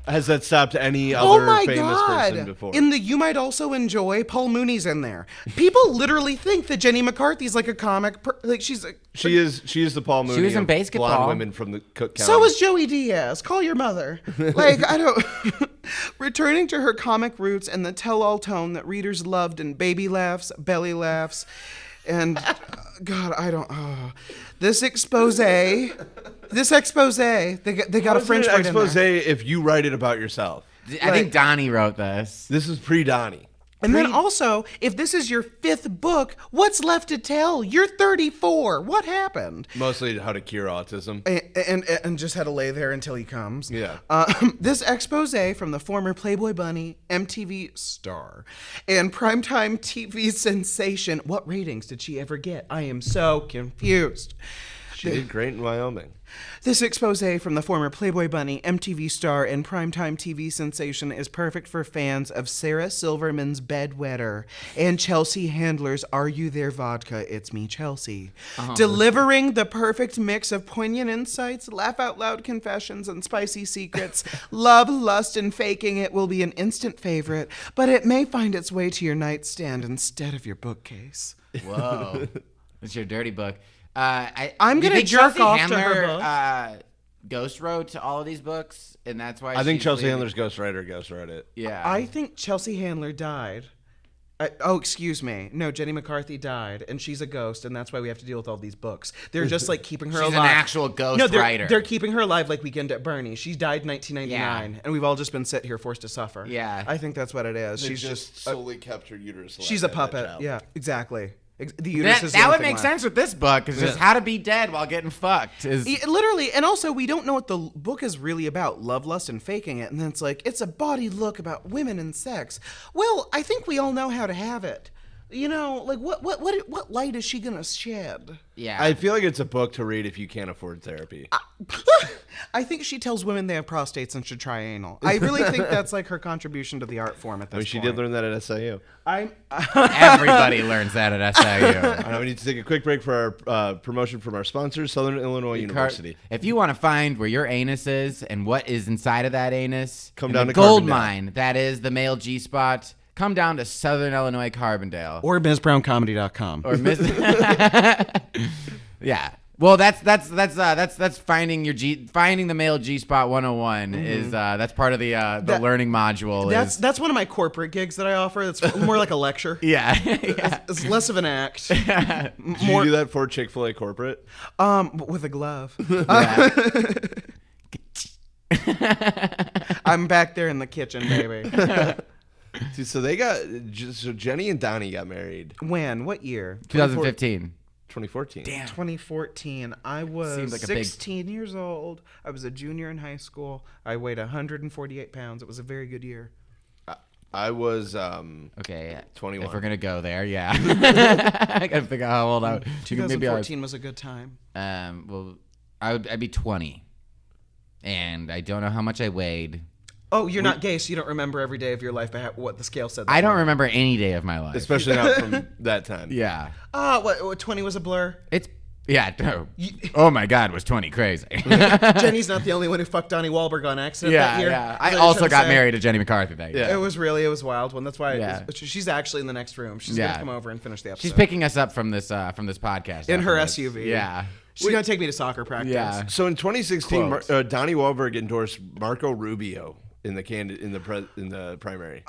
Has that stopped any Oh other my famous person god! before? In the You Might Also Enjoy, Paul Mooney's in there. People literally think that Jenny McCarthy's like a comic, like she's. She is the Paul Mooney. was in of Basketball. Blonde women from the Cook County. So is Joey Diaz. Call your mother. Like I don't. Returning to her comic roots and the tell-all tone that readers loved in Baby Laughs, Belly Laughs, and God, I don't. This expose. They got a French word in expose there. if you write it about yourself. I think Donnie wrote this. This is pre-Donnie. And then also, if this is your 5th book, what's left to tell? You're 34. What happened? Mostly how to cure autism. And just had to lay there until he comes. Yeah. This expose from the former Playboy Bunny, MTV star, and primetime TV sensation. What ratings did she ever get? I am so confused. She did great in Wyoming. This expose from the former Playboy Bunny, MTV star, and primetime TV sensation is perfect for fans of Sarah Silverman's Bedwetter and Chelsea Handler's Are You There Vodka? It's Me, Chelsea. Delivering the perfect mix of poignant insights, laugh-out-loud confessions, and spicy secrets. Love, lust, and faking it will be an instant favorite, but it may find its way to your nightstand instead of your bookcase. Whoa. It's your dirty book. I'm do you gonna think jerk Chelsea off to her Handler, ghost wrote to all of these books, and that's why I think she's Chelsea leaving? Handler's ghostwriter ghostwrote it. Yeah. I think Chelsea Handler died Excuse me. No, Jenny McCarthy died, and she's a ghost, and that's why we have to deal with all these books. They're just like keeping her She's alive. an actual ghost no, writer. They're keeping her alive like Weekend at Bernie. She died in 1999, and we've all just been sit here forced to suffer. Yeah. I think that's what it is. They She's just solely kept her uterus alive. she's a as that puppet. child. Yeah, exactly. The uterus is the That only would thing make left. sense with this book. Is just how to be dead while getting fucked. Is Literally, and also we don't know what the book is really about, love, lust, and faking it. And then it's like, it's a body look about women and sex. Well, I think we all know how to have it. You know, like what light is she gonna shed? yeah. I feel like it's a book to read if you can't afford therapy. I think she tells women they have prostates and should try anal. I really think that's like her contribution to the art form at this I mean, she point. did learn that at SIU. Everybody learns that at SIU. All right, we need to take a quick break for our promotion from our sponsor, Southern Illinois University. If you want to find where your anus is and what is inside of that anus, Come and down the to gold Carbondale. mine that is the male G spot. Come down to Southern Illinois Carbondale Or MsBrownComedy.com. or Miss. Yeah. Well, that's finding the male G spot 101 is that's part of the learning module. That's one of my corporate gigs that I offer. That's more like a lecture. Yeah. Yeah. It's less of an act. Did you do that for Chick-fil-A corporate? But with a glove. I'm back there in the kitchen, baby. Dude, so Jenny and Donnie got married When? What year? 2015. 2014. Damn. 2014. I was Seems like a 16 years old. I was a junior in high school. I weighed 148 pounds. It was a very good year. I was Okay. 21. If we're gonna go there, yeah. I gotta figure out how old I was. 2014 was a good time. Well, I'd be 20, and I don't know how much I weighed. Oh, you're not gay, so you don't remember every day of your life what the scale said. I don't remember any day of my life. Especially not from that time. Yeah. What 20 was a blur? It's no. Oh my God, was 20 crazy? Jenny's not the only one who fucked Donnie Wahlberg on accident that year. yeah. Is I that also what got you're married to Jenny McCarthy that year. Yeah. It was a wild one. That's why Yeah. she's actually in the next room. She's Yeah. gonna come over and finish the episode. She's picking us up from this podcast in her afterwards. SUV. Yeah. She's gonna take me to soccer practice. Yeah. So in 2016, Quote. Donnie Wahlberg endorsed Marco Rubio in the primary.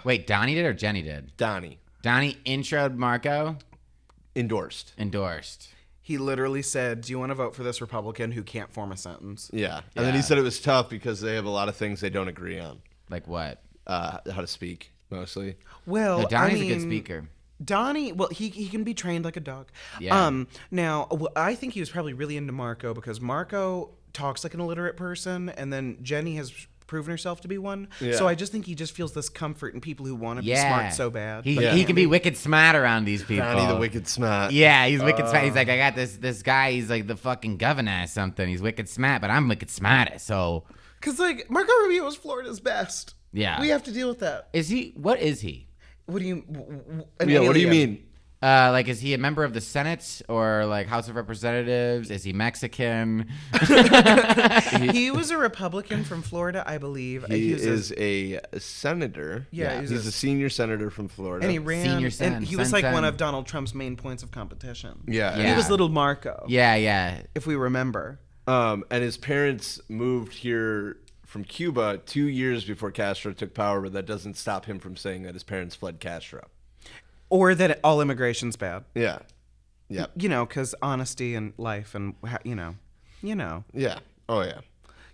Wait, Donnie did or Jenny did? Donnie Donnie introed Marco, endorsed. endorsed. He literally said, "Do you want to vote for this Republican who can't form a sentence?" Yeah. And then he said it was tough because they have a lot of things they don't agree on. Like what? How to speak, mostly. Well, No, Donnie's I a good mean, speaker. Donnie, well, he can be trained like a dog. Yeah. Now, I think he was probably really into Marco because Marco talks like an illiterate person, and then Jenny has proven herself to be one. Yeah. So I just think he just feels this comfort in people who want to be Yeah. smart so bad. He, but he can't can be wicked smart around these people. Donnie the wicked smart. Yeah, he's wicked smart. He's like, I got this guy. He's like the fucking governor or something. He's wicked smart, but I'm wicked smarter. So Because, like, Marco Rubio is Florida's best. Yeah. We have to deal with that. is he? What is he? What do you... What do you alien. mean? Like, is he a member of the Senate or like House of Representatives? Is he Mexican? He was a Republican from Florida, I believe. He was is a senator. Yeah, he's a senior senator from Florida. And he ran... Senior and sen, he was sen, like sen. one of Donald Trump's main points of competition. Yeah. Yeah. He was little Marco, yeah. if we remember. And his parents moved here from Cuba 2 years before Castro took power, but that doesn't stop him from saying that his parents fled Castro. Or that all immigration's bad. Yeah. Yeah. You know, because honesty and life and, you know. Yeah. Oh, yeah.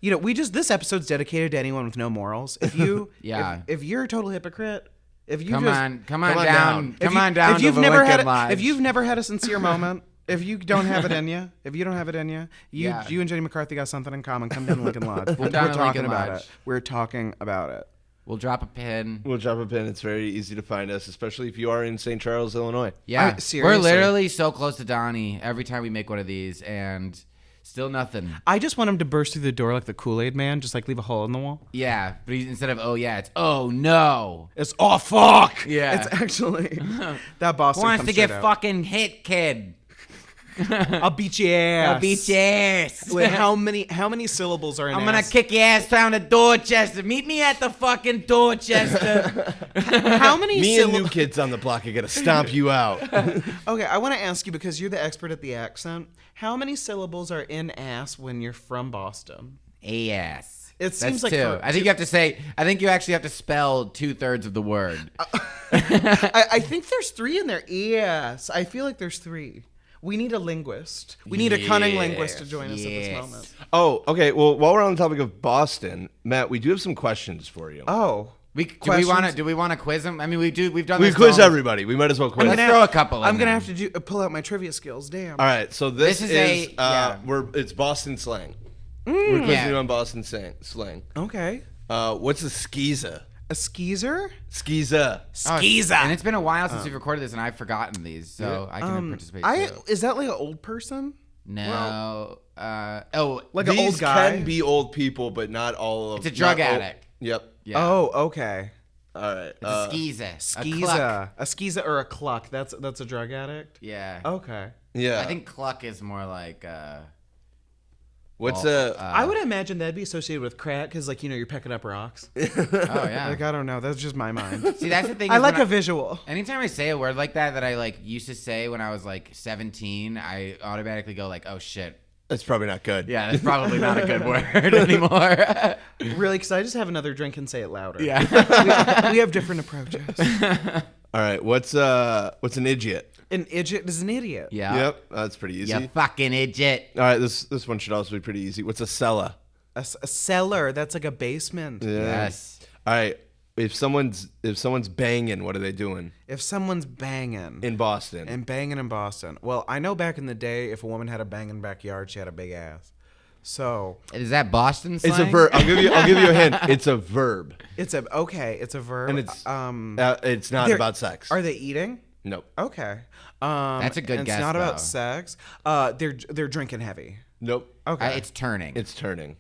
You know, this episode's dedicated to anyone with no morals. If you, Yeah. if you're a total hypocrite, if you Come just, on on down. down. Come on down if to you've the never Lincoln had, Lodge. if you've never had a sincere moment, if you don't have it in you, you Yeah. and Jenny McCarthy got something in common. Come down to Lincoln Lodge. We're down to talking Lincoln about Lodge. it. We're talking about it. We'll drop a pin. We'll drop a pin. It's very easy to find us, especially if you are in St. Charles, Illinois. Yeah, seriously. we're literally so close to Donnie every time we make one of these, and still nothing. I just want him to burst through the door like the Kool-Aid man, just like leave a hole in the wall. Yeah, but instead of oh yeah, it's oh no. It's oh fuck. Yeah. It's actually that Boston Wants comes to get straight out. fucking hit, kid. I'll beat your ass. I'll beat your ass. Wait, how many syllables are in I'm gonna ass? kick your ass down to Dorchester. Meet me at the fucking Dorchester. How many Me and new syllables? kids on the block are going to stomp you out. Okay, I want to ask you because you're the expert at the accent. How many syllables are in ass when you're from Boston? Ass. It seems That's like two. I think you have to say. I think you actually have to spell 2/3 of the word. I think there's 3 in there. Yes, I feel like there's 3. We need a linguist. We need a cunning linguist to join us at this moment. Oh, okay. Well, while we're on the topic of Boston, Matt, we do have some questions for you. Oh. Do we want to quiz them? I mean, we've done We this. quiz everybody. We might as well quiz. Let's throw a couple. I'm gonna have to pull out my trivia skills. Damn. All right. So this is it's Boston slang. We're quizzing you on Boston slang. Okay. What's a skeezer? A skeezer? Skeezer. Skeezer. And it's been a while since we've recorded this, and I've forgotten these, so I can participate too. Is that like an old person? No. Like These an old guy? can be old people, but not all of. It's a drug addict. Yep. Yeah. Oh, okay. All right. It's a skeezer. A skeezer or a cluck. That's a drug addict? Yeah. Okay. Yeah. I think cluck is more like. What's I would imagine that'd be associated with crack because, like, you're picking up rocks. Oh yeah. Like, I don't know. That's just my mind. See, that's the thing. I like a visual. Anytime I say a word like that I like used to say when I was like 17, I automatically go like, "Oh shit." That's probably not good. Yeah, that's probably not a good word anymore. Really? Because I just have another drink and say it louder. Yeah. we have different approaches. All right. What's an idiot? An idiot is an idiot. Yeah. Yep. That's pretty easy. You fucking idiot. All right. This one should also be pretty easy. What's a cellar? A cellar. That's like a basement. Yeah. Yes. All right. If someone's banging, what are they doing If someone's banging. in Boston? And banging in Boston. Well, I know back in the day, if a woman had a banging backyard, she had a big ass. So Is that Boston slang? It's a verb. I'll give you a hint. It's a verb, it's a verb. and it's not about sex. Are they eating? Nope. Okay. That's a good and guess, It's not though. about sex. They're drinking heavy. Nope. Okay. It's turning. It's turning.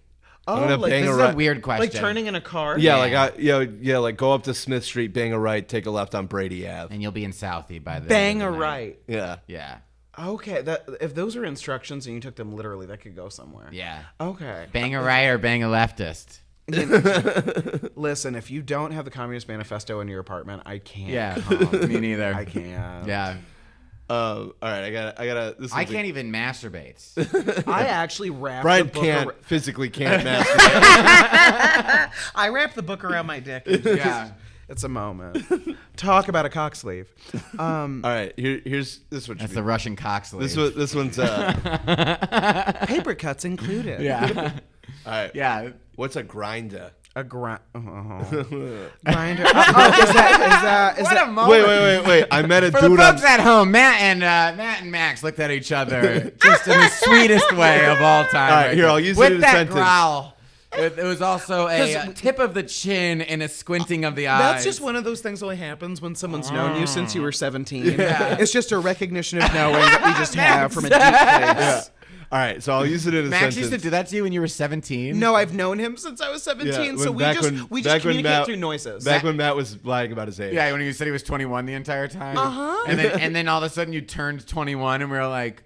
Oh, I'm gonna like bang this a is right. a weird question. like turning in a car. Yeah, Yeah. like go up to Smith Street, bang a right, take a left on Brady Ave. And you'll be in Southie by then. Bang a right. Yeah. Yeah. Okay. That if those are instructions and you took them literally, that could go somewhere. Yeah. Okay. Bang a right or bang a leftist. Listen, if you don't have the Communist Manifesto in your apartment, I can't. Yeah. come. Me neither. I can't. Yeah. All right, I gotta. This I can't even masturbate. I actually wrap Brian the book can't physically can't masturbate. I wrap the book around my dick. Yeah. It's a moment. Talk about a cock sleeve. All right, here's this one. That's the Russian cock sleeve. This one's. Paper cuts included. Yeah. All right. Yeah. What's a grinder? A grinder. Grinder. Is that? What a moment. Wait. I met a For dude the on. folks at home, Matt and Max looked at each other just in the sweetest way of all time. All right, here, I'll use it with in a that sentence. Growl. It was also a tip of the chin and a squinting of the eyes. That's just one of those things that only happens when someone's known you since you were 17. Yeah. It's just a recognition of knowing that we just have from a deep place. Yeah. All right, so I'll use it in a Max sentence. used to do that to you when you were 17. No, I've known him since I was 17, so we just communicate through noises. Back when Matt was lying about his age. Yeah, when you said he was 21 the entire time. Uh-huh. And then all of a sudden you turned 21 and we were like,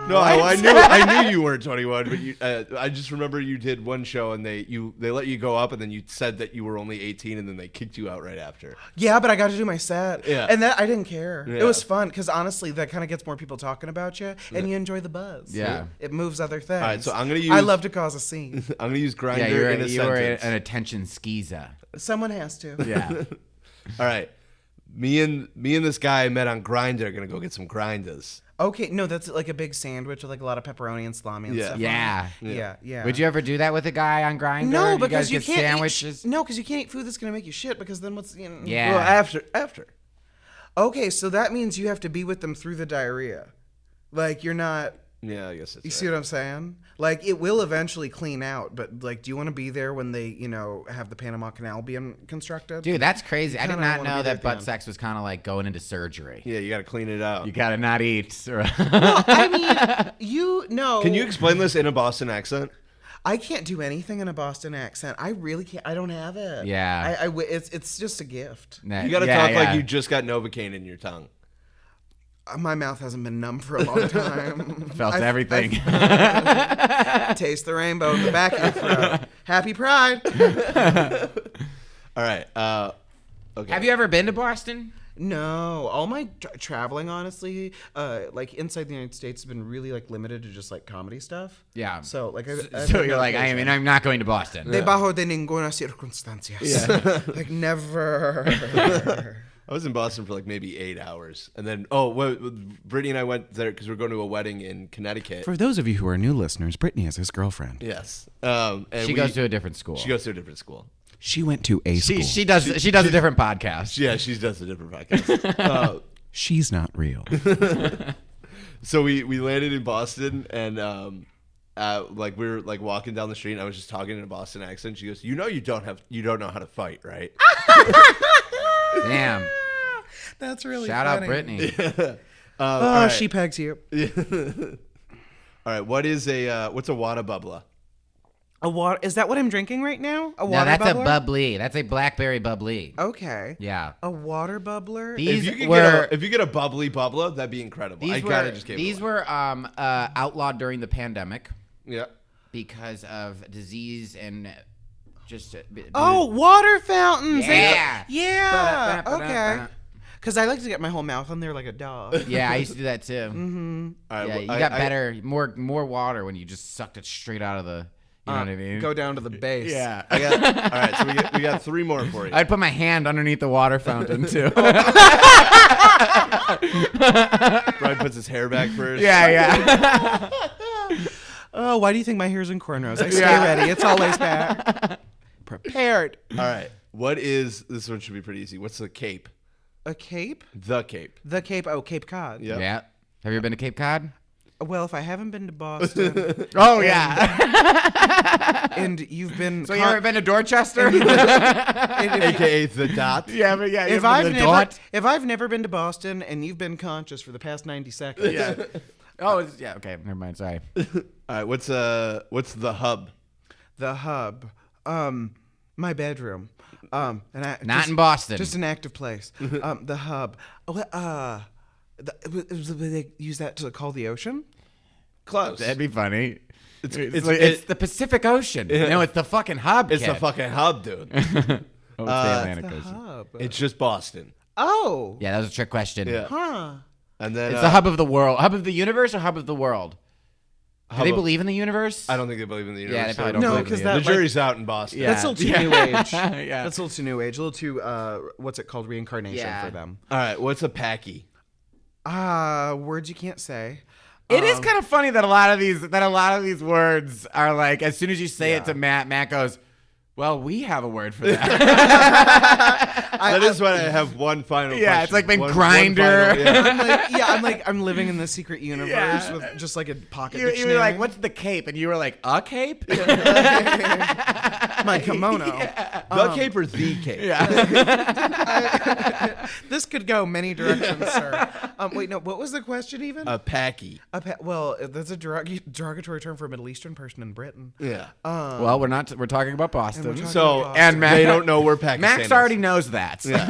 No, I knew you weren't 21, but you, I just remember you did one show and they let you go up and then you said that you were only 18 and then they kicked you out right after. Yeah, but I got to do my set. Yeah. And that I didn't care. Yeah. It was fun because honestly, that kind of gets more people talking about you and you enjoy the buzz. Yeah. It moves other things. All right, so I'm gonna use. I love to cause a scene. I'm gonna use grinder yeah, in a you were sentence. an attention skeezer. Someone has to. Yeah. All right, me and this guy I met on Grindr are gonna go get some grinders. Okay, no, that's like a big sandwich with like a lot of pepperoni and salami and Yeah. stuff. Yeah. Yeah. Would you ever do that with a guy on Grindr? No, You because guys you get can't sandwiches. No, because you can't eat food that's gonna make you shit. Because then what's Yeah. Well, after. Okay, so that means you have to be with them through the diarrhea. Like you're not. Yeah, I guess that's You right. see what I'm saying? Like it will eventually clean out, but like, do you want to be there when they, have the Panama Canal being constructed? Dude, that's crazy. I did kinda not wanna know be there that at the butt end. sex was kind of like going into surgery. Yeah, you gotta clean it out. You gotta not eat. I mean, you know. Can you explain this in a Boston accent? I can't do anything in a Boston accent. I really can't. I don't have it. Yeah. It's just a gift. You gotta talk like you just got Novocaine in your tongue. My mouth hasn't been numb for a long time. Felt everything. Taste the rainbow in the back of your throat. Happy Pride. All right. Okay. Have you ever been to Boston? No, all my traveling, honestly, like inside the United States, has been really like limited to just like comedy stuff. Yeah. So like, So you're like, I'm not going to Boston. Debajo de ninguna circunstancias. Yeah. Like never. I was in Boston for like maybe 8 hours, and then Brittany and I went there because we're going to a wedding in Connecticut. For those of you who are new listeners, Brittany is his girlfriend. Yes, and She goes to a different school. She goes to a different school. She went to a school. She does a different podcast. Yeah, she does a different podcast. She's not real. So we landed in Boston, and like we were like walking down the street, and I was just talking in a Boston accent. She goes, "You know, you don't know how to fight, right?" Damn. That's really Shout out Brittany. All right. She pegs you. All right, what's a water bubbler? A water? Is that what I'm drinking right now? A No, water that's bubbler? a bubbly. That's a blackberry bubbly. Okay. Yeah. A water bubbler? These If you were get a bubbly bubbler, that'd be incredible. these were outlawed during the pandemic Yeah. because of disease and just Oh, water fountains. Yeah. Yeah. Ba-da-ba-da-ba-da. Okay. Because I like to get my whole mouth on there like a dog. Yeah, I used to do that too. All right, Yeah, well, you got better, more water when you just sucked it straight out of the. You know what I mean? Go down to the base. Yeah. all right, so we got 3 more for you. I'd put my hand underneath the water fountain too. Brian puts his hair back first. yeah. Oh, why do you think my hair's in cornrows? I stay ready. It's always back. Prepared. All right, this one should be pretty easy. What's the Cape? A cape? The Cape. The Cape. Oh, Cape Cod. Yep. Yeah. Have you ever been to Cape Cod? Well, if I haven't been to Boston Oh yeah. and you've been... So you ever been to Dorchester? AKA the Dot. Yeah, but yeah. if I've never been to Boston and you've been conscious for the past 90 seconds... Yeah. Oh, yeah. Okay, never mind. Sorry. All right, what's the Hub? The Hub. My bedroom. Not in Boston. Just an active place. The Hub. They use that to call the ocean? Close. That'd be funny. It's the Pacific Ocean. No, it's the fucking hub. It's kid. the fucking Hub, dude. Oh, it's the Atlantic The Ocean. Hub. It's just Boston. Oh. Yeah, that was a trick question. Yeah. Huh. And then It's the hub of the world. Hub of the universe or hub of the world? Do they believe in the universe? I don't think they believe in the universe. Yeah, they probably don't No, believe in because the that The jury's out in Boston. Yeah. That's a little too new age. Yeah. That's a little too new age. A little too what's it called? Reincarnation Yeah. for them. All right, what's a Packy? Words you can't say. It is kind of funny that a lot of these words are like, as soon as you say it to Matt goes, "Well, we have a word for that." That is why I have one final question. Yeah, it's like been One Grindr. final- I'm living in this secret universe with just like a pocket You were dictionary. like, "What's the cape?" And you were like, "A cape?" my kimono? The Cape or the Cape? This could go many directions, sir. Wait, no. What was the question even? A Packy. Well, that's a derogatory term for a Middle Eastern person in Britain. Yeah. Well, we're not. We're talking about Boston. So And Matt, they don't know where Pakistan Max is. already knows that. Yeah.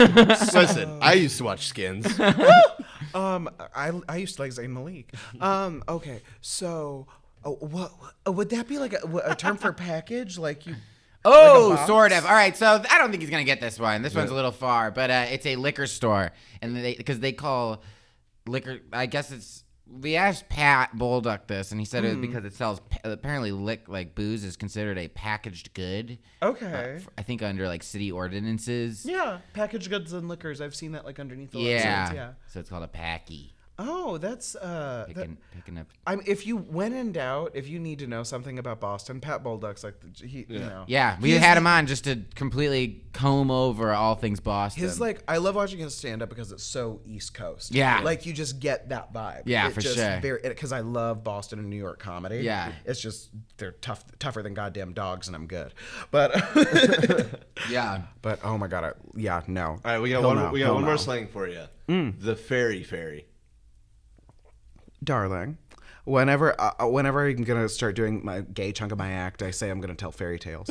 Listen, I used to watch Skins. I used to like Zayn Malik. Okay, so what would that be like a term for package? Like you? Oh, Like a box? sort of. All right, so I don't think he's gonna get this one. This one's a little far, but it's a liquor store, and because they call liquor. I guess it's. We asked Pat Bolduc this, and he said it was because it sells. Apparently, like booze is considered a packaged good. Okay. I think under like city ordinances. Yeah, packaged goods and liquors. I've seen that like underneath the Yeah. signs, yeah. So it's called a packy. Oh, that's Picking up. if you when in doubt, if you need to know something about Boston, Pat Bolduc's like you know. Yeah, we had him on just to completely comb over all things Boston. His I love watching his stand up because it's so East Coast. Yeah. Like you just get that vibe. Yeah, for sure. Because I love Boston and New York comedy. Yeah. It's just they're tougher than goddamn dogs, and I'm good. But yeah. but oh my god, no. All right, we got one more slang for you. The fairy. Darling. Whenever I'm gonna start doing my gay chunk of my act, I say I'm gonna tell fairy tales.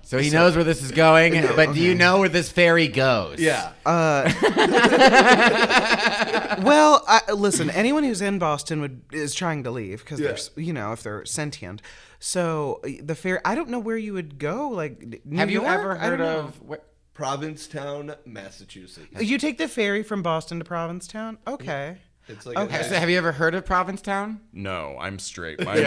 So he knows where this is going, but do you know where this fairy goes? Yeah. Well, listen. Anyone who's in Boston is trying to leave because they're, if they're sentient. So the fair. I don't know where you would go. Like, New Have you York? ever I don't heard know. of? Provincetown, Massachusetts. You take the ferry from Boston to Provincetown. Okay. It's like Okay. So have you ever heard of Provincetown? No, I'm straight. So this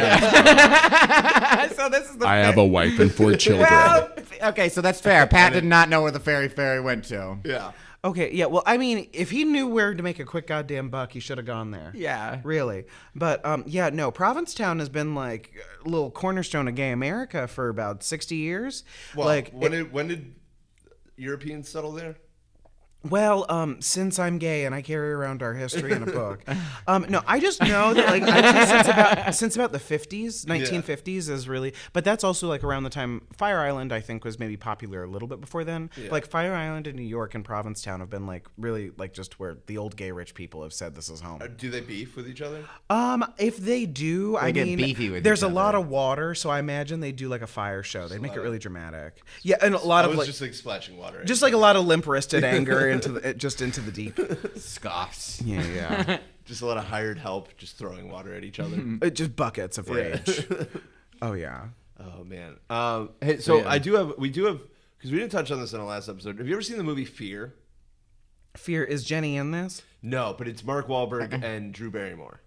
is the. I have a wife and 4 children. Well, okay, so that's fair. Pat did not know where the fairy went to. Yeah. Okay, yeah. Well, I mean, if he knew where to make a quick goddamn buck, he should have gone there. Yeah. Really. But yeah, no. Provincetown has been like a little cornerstone of gay America for about 60 years. Well, like when did Europeans settle there? Well, since I'm gay and I carry around our history in a book, no, I just know that like I'd say since about the 50s, 1950s is really, but that's also like around the time Fire Island I think was maybe popular a little bit before then. Yeah. Like Fire Island in New York and Provincetown have been like really like just where the old gay rich people have said this is home. Do they beef with each other? If they do, I get mean, beefy with there's each a lot other. of water, so I imagine they do like a fire show. They'd make it really dramatic. Yeah, and a lot I of was like just like splashing water. just like a lot of limp-wristed anger into the deep. Scoffs. Yeah. just a lot of hired help, just throwing water at each other. Just buckets of rage. Oh yeah. Oh man. Hey, so we do have because we didn't touch on this in the last episode. Have you ever seen the movie Fear? Fear, is Jenny in this? No, but it's Mark Wahlberg and Drew Barrymore.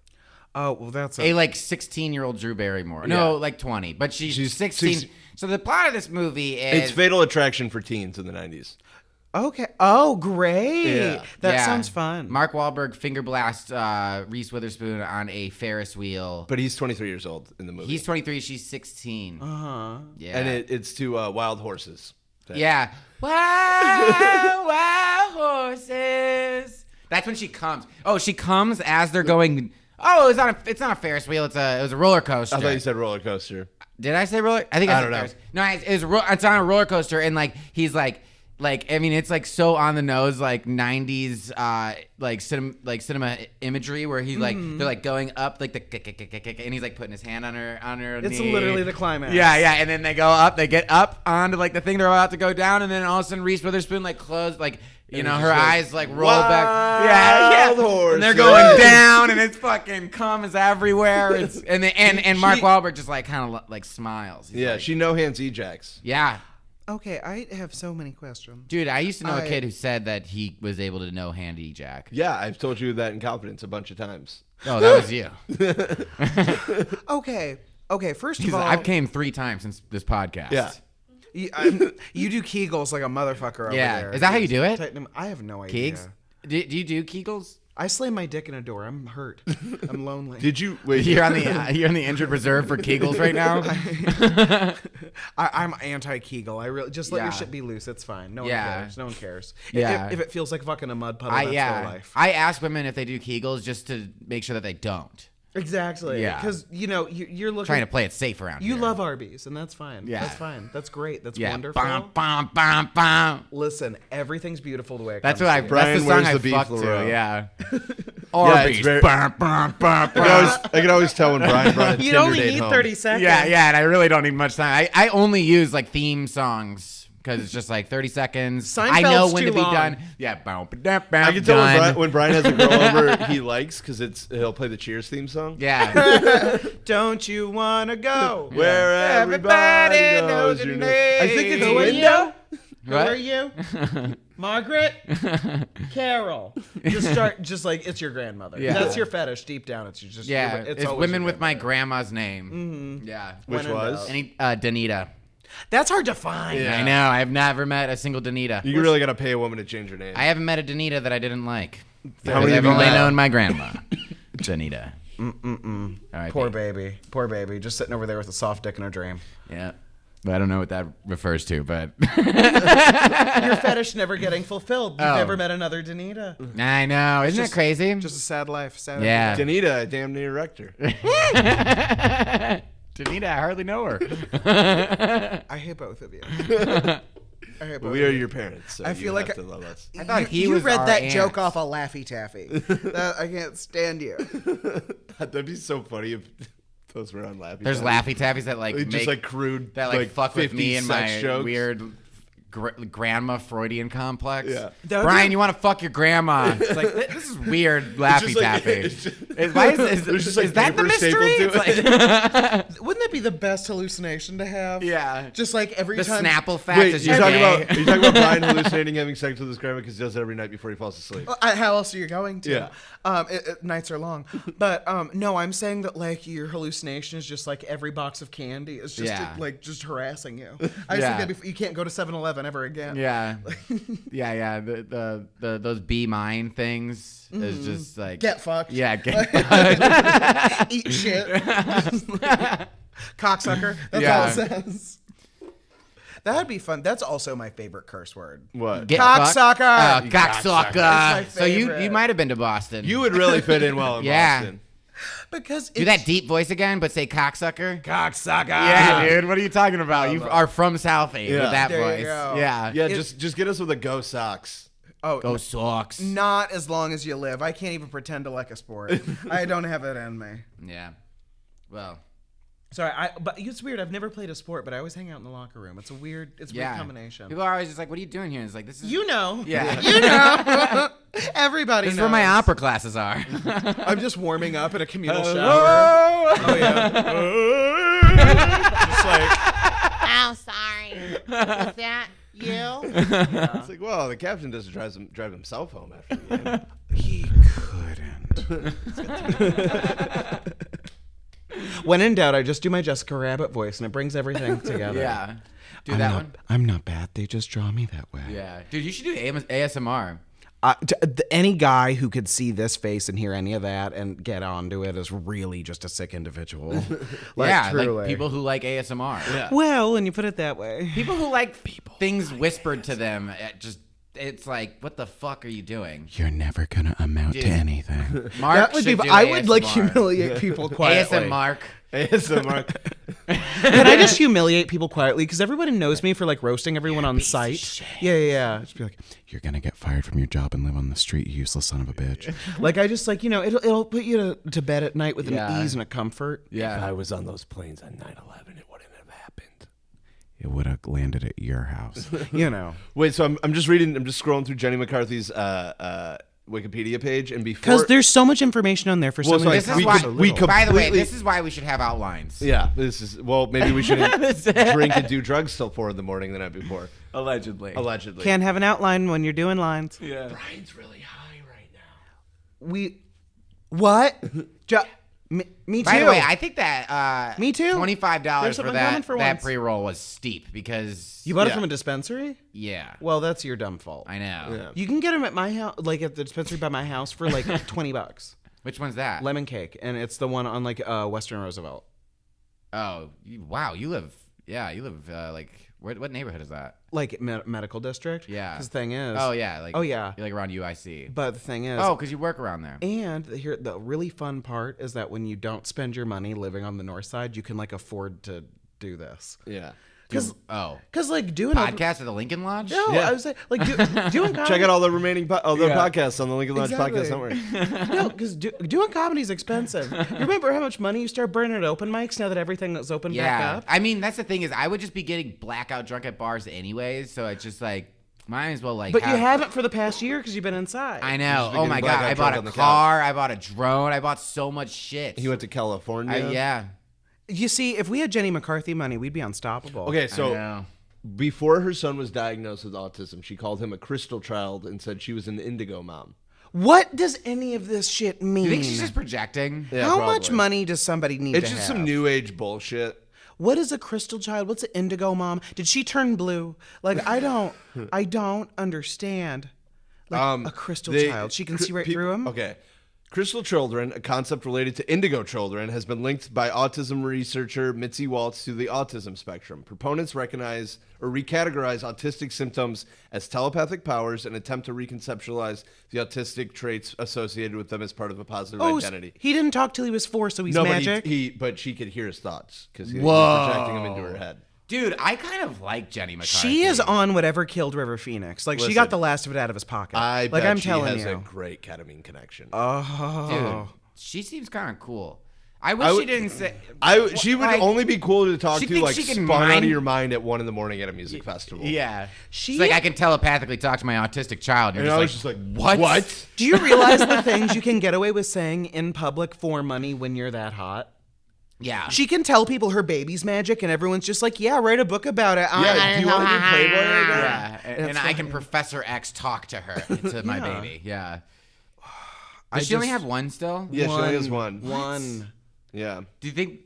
Oh well, that's A like 16-year-old Drew Barrymore. No, like 20, but she's 16. So the plot of this movie is It's Fatal Attraction for teens in the 90s. okay. Oh, great. Yeah. That sounds fun. Mark Wahlberg finger blast Reese Witherspoon on a Ferris wheel. But he's 23 years old in the movie. He's 23, she's 16. Uh-huh. Yeah. And it's to Wild Horses. Yeah. Wow, horses. That's when she comes. Oh, she comes as they're going. Oh, it's not a Ferris wheel. It was a roller coaster. I thought you said roller coaster. Did I say roller? I think I don't know. Ferris. No, it's on a roller coaster, and like he's like I mean, it's like so on the nose, like 90s, like cinema imagery, where he's like they're like going up like the and he's like putting his hand on her It's knee. literally the climax. Yeah, and then they go up, they get up onto like the thing they're about to go down, and then all of a sudden Reese Witherspoon like close, like you know her eyes like roll back. Yeah, Horses. and they're going down, and it's fucking cum is everywhere. It's and Mark Wahlberg just like kind of like smiles. He's Yeah, like, she no hands Ejax. yeah. Okay, I have so many questions. Dude, I used to know a kid who said that he was able to know handy Jack. Yeah, I've told you that in confidence a bunch of times. Oh, that was you. Okay. First of all, I've came 3 times since this podcast. Yeah. you do Kegels like a motherfucker over Yeah. there. Is that how you do it? I have no idea. Keegs? Do you do Kegels? I slam my dick in a door. I'm hurt. I'm lonely. Did you wait? You're on the injured reserve for Kegels right now. I'm anti-Kegel. I really just let your Yeah. shit be loose. It's fine. No one Yeah. cares. No one cares. Yeah. If it feels like fucking a mud puddle, that's their life. I ask women if they do Kegels just to make sure that they don't. Exactly. Yeah. Because you're looking. Trying to play it safe around You here. love Arby's, and that's fine. Yeah. That's fine. That's great. That's Yeah. wonderful. Bum, bum, bum, bum. Listen, everything's beautiful the way it That's comes what to I. you. Brian That's the song wears I the beef fucked Laro. to. Yeah. it's Arby's. very- Bum, bum, bum, bum. I can always tell when Brian brought a You Tinder only date need home. 30 seconds. Yeah, and I really don't need much time. I only use like theme songs because it's just like 30 seconds. I know Seinfeld's when too to be long. done. Yeah, I can tell when Brian has a girl over he likes because he'll play the Cheers theme song. Yeah. Don't you wanna go? Where everybody knows your name. I think it's Who are Linda. Who are you? Margaret? Carol. Just like it's your grandmother. Yeah. That's your fetish deep down. It's just Yeah, it's always women your with my grandmother. grandma's name. Yeah. Which When in was? doubt. Any Danita. That's hard to find. Yeah. I know. I've never met a single Danita. You really gotta pay a woman to change her name. I haven't met a Danita that I didn't like. How many I've have you only met? known my grandma. Danita. All right. Poor baby. Poor baby. Just sitting over there with a soft dick in her dream. Yeah. But I don't know what that refers to, but Your fetish never getting fulfilled. You've Oh. never met another Danita. I know. Isn't it crazy? Just a sad life. Sad. Yeah. Danita, I damn near wrecked her. Danita, I hardly know her. I hate both of you. I hate both We of are you. your parents, so I you feel have like to love us. I thought he you was read our that aunt. joke off a Laffy Taffy. I can't stand you. That'd be so funny if those were on Laffy. There's Taffy. Laffy Taffies that like Just make like crude, that like fuck with 50 me and sex my jokes. weird grandma Freudian complex. Yeah. That would Brian, be- you want to fuck your grandma? It's like this is weird, Laffy just like- Taffy. it's just- Why is There's just, like, is that the paper stapled mystery? to It's it. like, Wouldn't that be the best hallucination to have? yeah, Just like every the time. Snapple fact Wait, is you're you're talking gay. about? Are you talking about Brian hallucinating having sex with his grandma because he does it every night before he falls asleep? How else are you going to? Yeah. Nights are long. But no, I'm saying that like your hallucination is just like every box of candy is just Yeah. like just harassing you. I just Yeah. think that you can't go to 7-Eleven ever again. Yeah. Yeah. The those be mine things is just like Get fucked. Yeah, get fucked. Eat shit. Cocksucker. That's Yeah. all it says. That'd be fun. That's also my favorite curse word. What? Get Cocksucker. fucked. Cocksucker. That's my So you favorite. might have been to Boston. You would really fit in well in Yeah. Boston. Because do that deep voice again, but say cocksucker. cocksucker. Yeah, dude. What are you talking about? You are from Southie Yeah. with that There you voice. go. Yeah. Yeah, just get us with a Go Sox. Oh, Go Sox. not as long as you live. I can't even pretend to like a sport. I don't have it in me. Yeah. Well. Sorry, but it's weird. I've never played a sport, but I always hang out in the locker room. It's a weird combination. People are always just like, "What are you doing here?" And it's like, "This is You know. Yeah. You know. Everybody This is knows. where my opera classes are." I'm just warming up in a communal shower. Oh, yeah. Just like, Oh, sorry. Was that you? It's like, well, the captain doesn't drive himself home after the game. he couldn't. When in doubt, I just do my Jessica Rabbit voice, and it brings everything together. Yeah. Do that one. I'm not bad. They just draw me that way. Yeah. Dude, you should do ASMR. Any guy who could see this face and hear any of that and get onto it is really just a sick individual. Yeah, truly. like people who like ASMR. Yeah. Well, when you put it that way. People who like things whispered to them. It's like, what the fuck are you doing? You're never gonna amount Dude. to anything. Mark That would should be. do I would like ASMR. humiliate people quietly. ASMR. Mark. ASMR. Can I just humiliate people quietly? Because everybody knows me for like roasting everyone on site. Yeah. Just be like, you're gonna get fired from your job and live on the street, you useless son of a bitch. Like I just like it'll put you to bed at night with Yeah. an ease and a comfort. If Yeah. I was on those planes on 9/11, it wouldn't have happened. It would have landed at your house. You know. Wait, so I'm just scrolling through Jenny McCarthy's Wikipedia page, and before Because there's so much information on there for Well, so so many. This is we why. could- we by the way, completely- this is why we should have outlines. yeah, maybe we shouldn't drink and do drugs till 4 a.m. the night before. Allegedly. Allegedly. Can't have an outline when you're doing lines. Yeah. Brian's really high right now. What? Me too. By the way, I think that Me too. $25 There's for something that coming for that once. pre-roll was steep because you bought it Yeah. from a dispensary? yeah. Well, that's your dumb fault. I know. Yeah. You can get them at my house, like at the dispensary by my house, for like $20. Which one's that? Lemon cake, and it's the one on like Western Roosevelt. Oh, wow! You live like what neighborhood is that? Like medical district. Yeah. Because the thing is. Oh yeah, like Oh, yeah. you're like around UIC. But the thing is. Oh, because you work around there. And here, the really fun part is that when you don't spend your money living on the north side, you can like afford to do this. Yeah. Because Oh, like doing podcast at the Lincoln Lodge. No, Yeah. I was like doing comedy. Check out all the remaining podcasts on the Lincoln Lodge Exactly. Podcast Network. No, because doing comedy is expensive. You remember how much money you start burning at open mics now that everything is open back Yeah, up? I mean that's the thing is I would just be getting blackout drunk at bars anyways, so it's just like might as well like. But you haven't for the past year because you've been inside. I know. Just be Oh my getting god! I blackout bought drunk a on the car. I bought a drone. I bought so much shit. He went to California. Yeah. You see, if we had Jenny McCarthy money, we'd be unstoppable. Okay, I so know. before her son was diagnosed with autism, she called him a crystal child and said she was an indigo mom. What does any of this shit mean? You think she's just projecting? Yeah, How probably. much money does somebody need It's to just have? some new age bullshit. What is a crystal child? What's an indigo mom? Did she turn blue? Like I don't understand. Like a crystal child, she can see right through him. Okay. Crystal children, a concept related to indigo children, has been linked by autism researcher Mitzi Waltz to the autism spectrum. Proponents recognize or recategorize autistic symptoms as telepathic powers and attempt to reconceptualize the autistic traits associated with them as part of a positive identity. He didn't talk till he was 4, so he's No, magic. but she could hear his thoughts because he was projecting them into her head. Dude, I kind of like Jenny McCarthy. She is on whatever killed River Phoenix. Like she Listen, got the last of it out of his pocket. I like bet I'm she telling has you. a great ketamine connection. Dude, she seems kind of cool. I wish she didn't say. She would like, only be cool to talk she to, thinks like she can spun out mind- of your mind at 1 a.m. at a music festival. Yeah. She- She's like, I can telepathically talk to my autistic child. And You're I was just just like, what? What? Do you realize the things you can get away with saying in public for money when you're that hot? Yeah. She can tell people her baby's magic, and everyone's just like, "Yeah, write a book about it." Yeah, do you want to do Playboy right now? Yeah. And I can Professor X talk to her, to my Yeah. baby. Yeah. I Does she only just- have one still? Yeah, she only has one. One. Yeah. Do you think?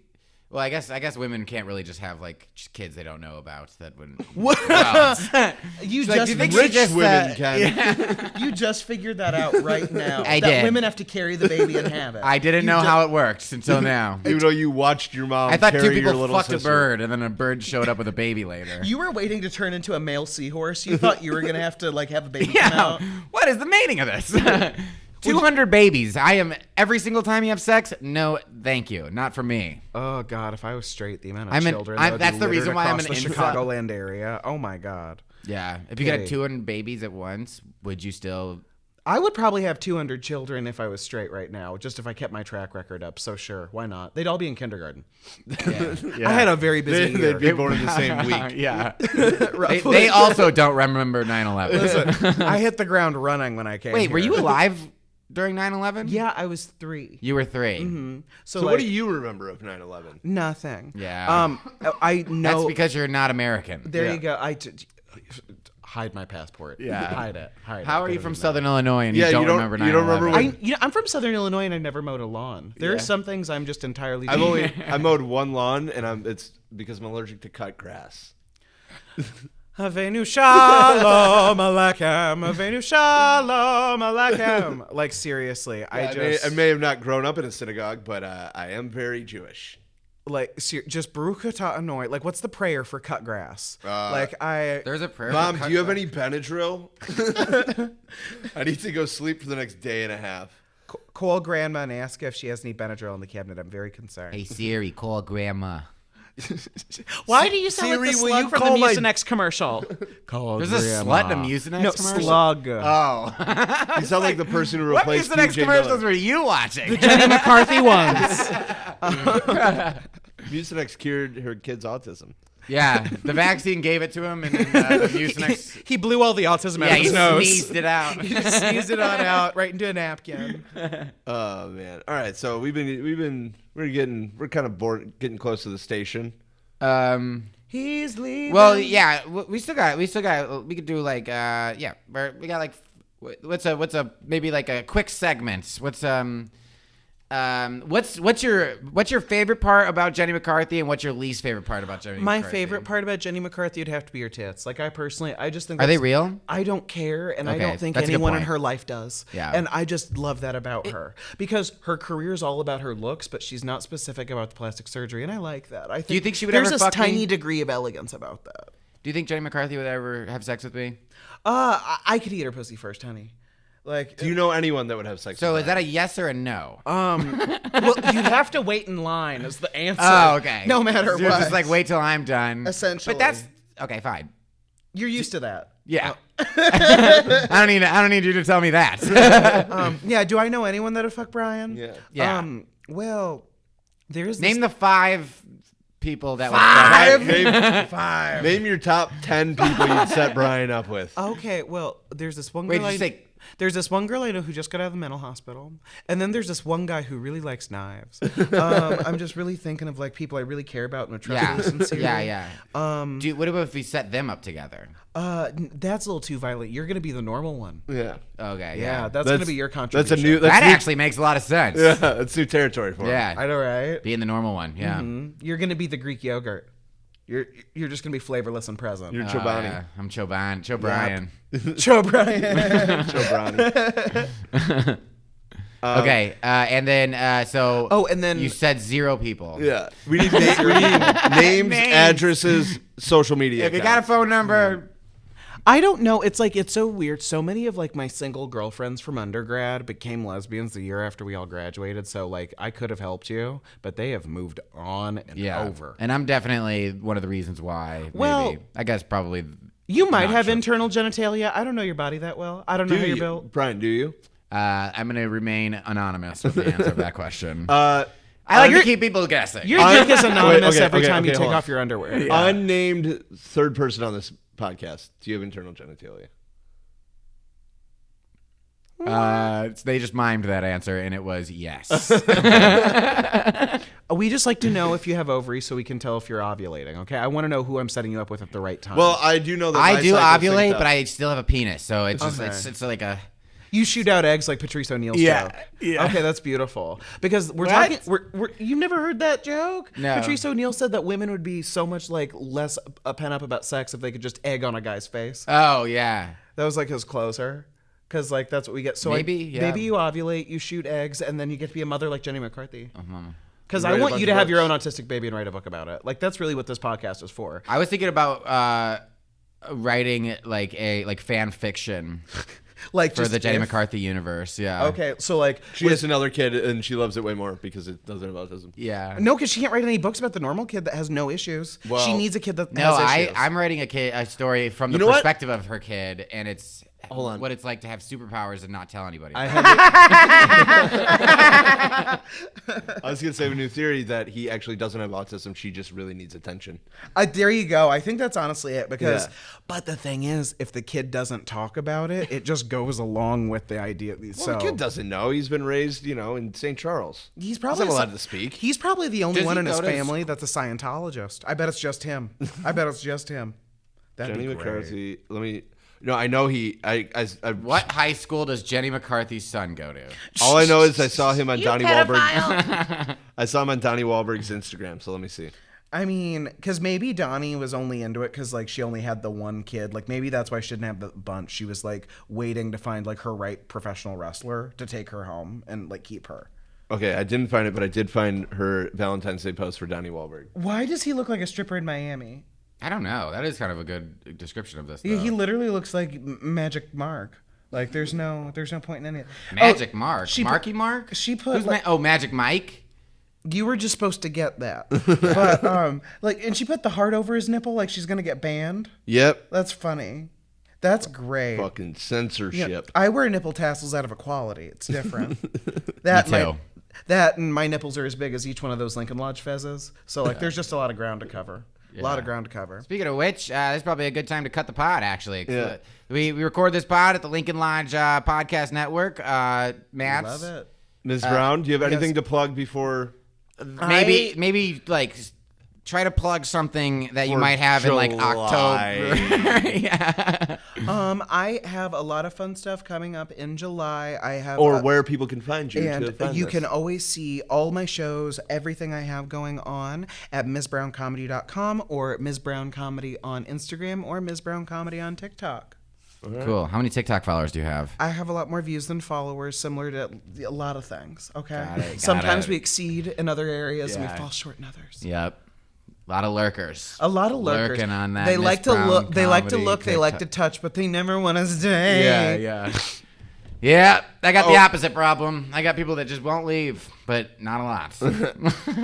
Well, I guess women can't really just have like just kids they don't know about. That wouldn't. You Like, do you just think she Rich just, women can. you just figured that out right now. I that did. Women have to carry the baby and have it. I didn't know how it worked until now. Even though you watched your mom I thought carry two people your little fucked sister. a bird, and then a bird showed up with a baby later. You were waiting to turn into a male seahorse. You thought you were gonna have to like have a baby come Yeah. out. What is the meaning of this? 200 babies. I am every single time you have sex. No, thank you. Not for me. Oh God, if I was straight, the amount of I'm an- children I'm- that would that's be the littered reason why I'm across an the incel. Chicagoland area. Oh my God. Yeah. If you got Okay. 200 babies at once, would you still? I would probably have 200 children if I was straight right now, just if I kept my track record up. So sure, why not? They'd all be in kindergarten. I had a very busy year. They'd be born in the same week. Yeah. they also don't remember 9/11. Listen, I hit the ground running when I came. Wait, were here. you alive during 9/11? Yeah, I was 3. You were 3. Mm-hmm. So So like, what do you remember of 9/11? Yeah. Nothing. I know. That's because you're not American. There Yeah. you go. Hide my passport. Yeah. Hide it. Hide How it. are you Put it from in Southern Illinois and you Yeah, don't you don't- remember 9/11? you don't remember when- I'm from Southern Illinois and I never mowed a lawn. There Yeah. are some things I'm just entirely. I mowed one lawn, and it's because I'm allergic to cut grass. Avenu shalom aleichem. Avenu shalom aleichem. Like seriously, I may have not grown up in a synagogue, but I am very Jewish. just Baruch atah Anoi. Like, what's the prayer for cut grass? There's a prayer. Mom, for do you have any Benadryl? I need to go sleep for the next day and a half. Call grandma and ask if she has any Benadryl in the cabinet. I'm very concerned. Hey Siri, call grandma. Why do you sound Siri, like the will slug you from call the my- Mucinex commercial? There's a slut in a Mucinex No, commercial? slug. Oh. You sound like the person who What replaced Mucinex TJ commercials Miller. were you watching? Jenny McCarthy ones. Mucinex cured her kid's autism. Yeah, the vaccine gave it to him, and then the Mucinex. He blew all the autism out Yeah, of he his nose. sneezed it out. He just sneezed it on out right into a napkin. Oh man! All right, so we're kind of bored, getting close to the station. He's leaving. Well, yeah, we still got. We could do like, we got like, what's a maybe like a quick segment. What's your favorite part about Jenny McCarthy, and what's your least favorite part about Jenny My McCarthy? favorite part about Jenny McCarthy would have to be her tits. Like, I just think Are they that's- real? I don't care, and I Okay, don't think that's a good anyone in point. her life does. Yeah. And I just love that about her because her career is all about her looks, but she's not specific about the plastic surgery, and I like that. I think Do you think she would there's ever a fuck tiny me? degree of elegance about that. Do you think Jenny McCarthy would ever have sex with me? I could eat her pussy first, honey. Like, Do you know anyone that would have sex? So with is that a yes or a no? well, you'd have to wait in line is the answer. Oh, okay. No matter So you're what. just like wait till I'm done. Essentially. But that's okay. Fine. You're used to that. Yeah. I don't need you to tell me that. Yeah. Do I know anyone that would fuck Brian? Yeah. Yeah. Well, there's Name this the 5 people that Name your top 10 people you'd set Brian up with. Okay, well, there's this one Wait, girl. did you say- There's this one girl I know who just got out of the mental hospital, and then there's this one guy who really likes knives. I'm just really thinking of like people I really care about and would trust Yeah. really sincerely. Yeah. What about if we set them up together? That's a little too violent. You're gonna be the normal one. Yeah. Okay. Yeah, Yeah. that's gonna be your contribution. That's a new. That That's new, actually makes a lot of sense. Yeah, that's new territory for him. Yeah. I know, right? Being the normal one. Yeah. You're gonna be the Greek yogurt. You're just gonna be flavorless and present. You're Oh, Chobani. yeah. I'm Choban. Chobrian. Joe Brian. Chobrani. Okay. And then so. Oh, and then you said 0 people. Yeah. We need names, addresses, social media. If you got a accounts. phone number. I don't know. It's like it's so weird. So many of like my single girlfriends from undergrad became lesbians the year after we all graduated. So like I could have helped you, but they have moved on and over. And I'm definitely one of the reasons why. Well, maybe. I guess probably. You might Not have sure. internal genitalia. I don't know your body that well. I don't know how you're built. Brian, do you? I'm going to remain anonymous with the answer of that question. Uh, I like to keep people guessing. Your dick is anonymous okay, every okay, time you okay, take hold on. off your underwear. Unnamed third person on this podcast. Do you have internal genitalia? They just mimed that answer, and it was yes. We just like to know if you have ovaries so we can tell if you're ovulating. Okay, I want to know who I'm setting you up with at the right time. Well, I do know that I my do cycle ovulate, synced but up. I still have a penis, so it's just Okay. it's like a. You shoot out eggs like Patrice O'Neal's joke. Yeah. Okay, that's beautiful. Because we're What? talking. You never heard that joke? No. Patrice O'Neal said that women would be so much like less pent up about sex if they could just egg on a guy's face. Oh yeah. That was like his closer. Because like that's what we get. So Maybe, yeah. maybe you ovulate, you shoot eggs, and then you get to be a mother like Jenny McCarthy. Because Write I a want bunch you of to have your own books. autistic baby and write a book about it. Like that's really what this podcast is for. I was thinking about writing like fan fiction Like for just the Jenny if- McCarthy universe. Yeah. Okay, so like She has another kid, and she loves it way more because it doesn't have autism. Yeah. no, because she can't write any books about the normal kid that has no issues. Well, she needs a kid that No, has issues. I'm writing a story from the know what? perspective of her kid, and it's Hold on. what it's like to have superpowers and not tell anybody. I have I was gonna say a new theory that he actually doesn't have autism. She just really needs attention. there you go. I think that's honestly it. Because, Yeah. but the thing is, if the kid doesn't talk about it, it just goes along with the idea. Well, So the kid doesn't know. He's been raised, in St. Charles. he's probably not allowed to speak. He's probably the only Does one he in his go to family that's a Scientologist. I bet it's just him. That'd Jenny be great. McCarthy. Let me. No, I know he. I What high school does Jenny McCarthy's son go to? All I know is I saw him on You Donnie pedophile. Wahlberg. I saw him on Donnie Wahlberg's Instagram. So let me see. I mean, because maybe Donnie was only into it because like she only had the one kid. Like maybe that's why she didn't have the bunch. She was like waiting to find like her right professional wrestler to take her home and like keep her. Okay, I didn't find it, but I did find her Valentine's Day post for Donnie Wahlberg. Why does he look like a stripper in Miami? I don't know. That is kind of a good description of this. Yeah, though. he literally looks like Magic Mark. Like there's no point in any. Magic Mark. she put- Marky Mark? she put, Who's like- Magic Mike? You were just supposed to get that, but and she put the heart over his nipple like she's gonna get banned. Yep. That's funny. That's great. Fucking censorship. Yeah, I wear nipple tassels out of equality. It's different. That Me too. That and my nipples are as big as each one of those Lincoln Lodge fezzes. So like, there's just a lot of ground to cover. A lot of ground to cover. Speaking of which, this is probably a good time to cut the pod, actually. Yeah. We record this pod at the Lincoln Lodge Podcast Network. Matt, Love it. Ms. Brown, do you have anything to plug before? maybe like try to plug something that you For might have in like July. October. Yeah. I have a lot of fun stuff coming up in July. I have Or where people can find you. to and find you this. can always see all my shows, everything I have going on at MsBrownComedy.com or Ms. Brown Comedy on Instagram or Ms. Brown Comedy on TikTok. Cool. How many TikTok followers do you have? I have a lot more views than followers, similar to a lot of things. Okay. Got it, got Sometimes it. we exceed in other areas and Yeah. we fall short in others. Yep. A lot of lurkers. A lot of lurkers. Lurking on that They Miss like to Brown look. They like to comedy look. They like to TikTok. touch, but they never want to stay. Yeah. Yeah, I got the opposite problem. I got people that just won't leave, but not a lot.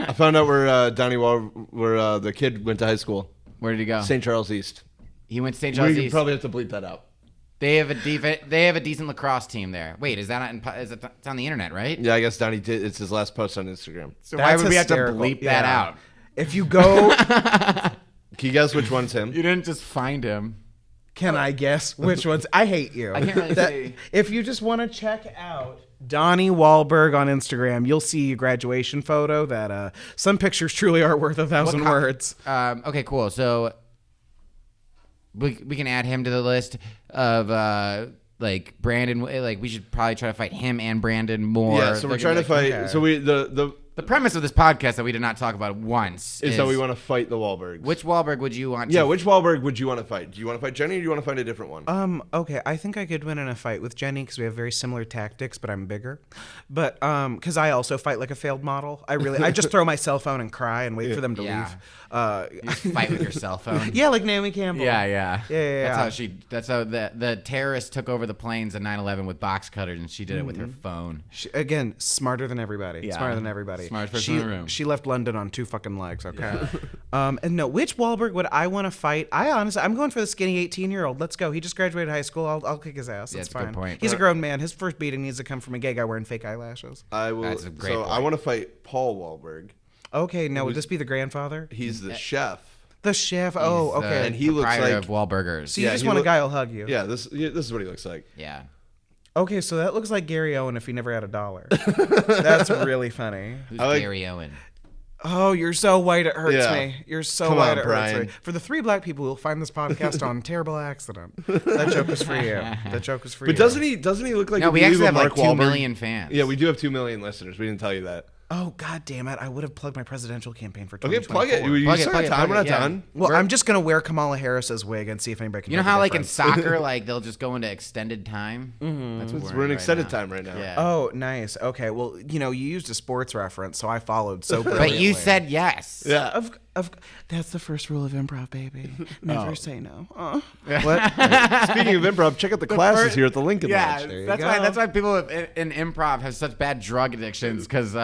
I found out where where the kid went to high school. Where did he go? St. Charles East. He went to St. John's We East. probably have to bleep that out. They have a decent lacrosse team there. Wait, is that it's on the internet, right? Yeah, I guess Donnie did. It's his last post on Instagram. So why That's would we have to hysterical. bleep that Yeah. out? If you go, Can you guess which one's him? You didn't just find him. can I guess which ones? I hate you. I can't really see. If you just want to check out Donnie Wahlberg on Instagram, you'll see a graduation photo that some pictures truly are worth 1,000 words. Okay, cool. So we can add him to the list of like Brandon. Like we should probably try to fight him and Brandon more. Yeah, so we're They're trying to gonna be fight. okay. So the premise of this podcast that we did not talk about once is that we want to fight the Wahlbergs. Which Wahlberg would you want? Yeah, to which Wahlberg would you want to fight? Do you want to fight Jenny or do you want to find a different one? Okay, I think I could win in a fight with Jenny because we have very similar tactics, but I'm bigger. But because I also fight like a failed model. I just throw my cell phone and cry and wait for them to Yeah. leave. You just fight with your cell phone. Yeah, like Naomi Campbell. Yeah. Yeah. That's how the terrorists took over the planes in 9/11 with box cutters, and she did it with her phone. Again, smarter than everybody. Yeah. Smarter than everybody. Smartest person she, in the room. She left London on 2 fucking legs. Okay. And no, which Wahlberg would I want to fight? I'm going for the skinny 18-year-old. Let's go. He just graduated high school. I'll kick his ass. Yeah, That's that's a good fine. point. He's a grown man. His first beating needs to come from a gay guy wearing fake eyelashes. I will. That's a great so I point. want to fight Paul Wahlberg. Okay, now would this be the grandfather? He's the chef. The chef. Oh, He's the okay. And he looks proprietor like- of Wahlburgers. So you yeah, just he want a look- guy who'll hug you. Yeah, this is what he looks like. Yeah. Okay, so that looks like Gary Owen if he never had $1. That's really funny. Who's I like- Gary Owen? Oh, you're so white it hurts Yeah. me. You're so Come white on, it Brian. hurts me. For the 3 black people who'll find this podcast on terrible accident, that joke was for you. That joke was for you. But doesn't he look like No, if we you actually leave have a like Mark 2 Wahlberg- million fans. Yeah, we do have 2 million listeners. We didn't tell you that. Oh, God damn it. I would have plugged my presidential campaign for Okay, 2024. plug it. You Plug it, still plug got it, time. plug We're it, not yeah. done. Well, I'm just going to wear Kamala Harris's wig and see if anybody can You know tell how the like in difference. soccer, like they'll just go into extended time. That's what We're in right extended now. time right now. Yeah. Oh, nice. Okay, well, you used a sports reference, so I followed so But brilliantly. you said yes. Yeah. That's the first rule of improv, baby. Never say no. What? Speaking of improv, check out the classes here at the Lincoln Yeah, Lodge. that's why people in improv have such bad drug addictions because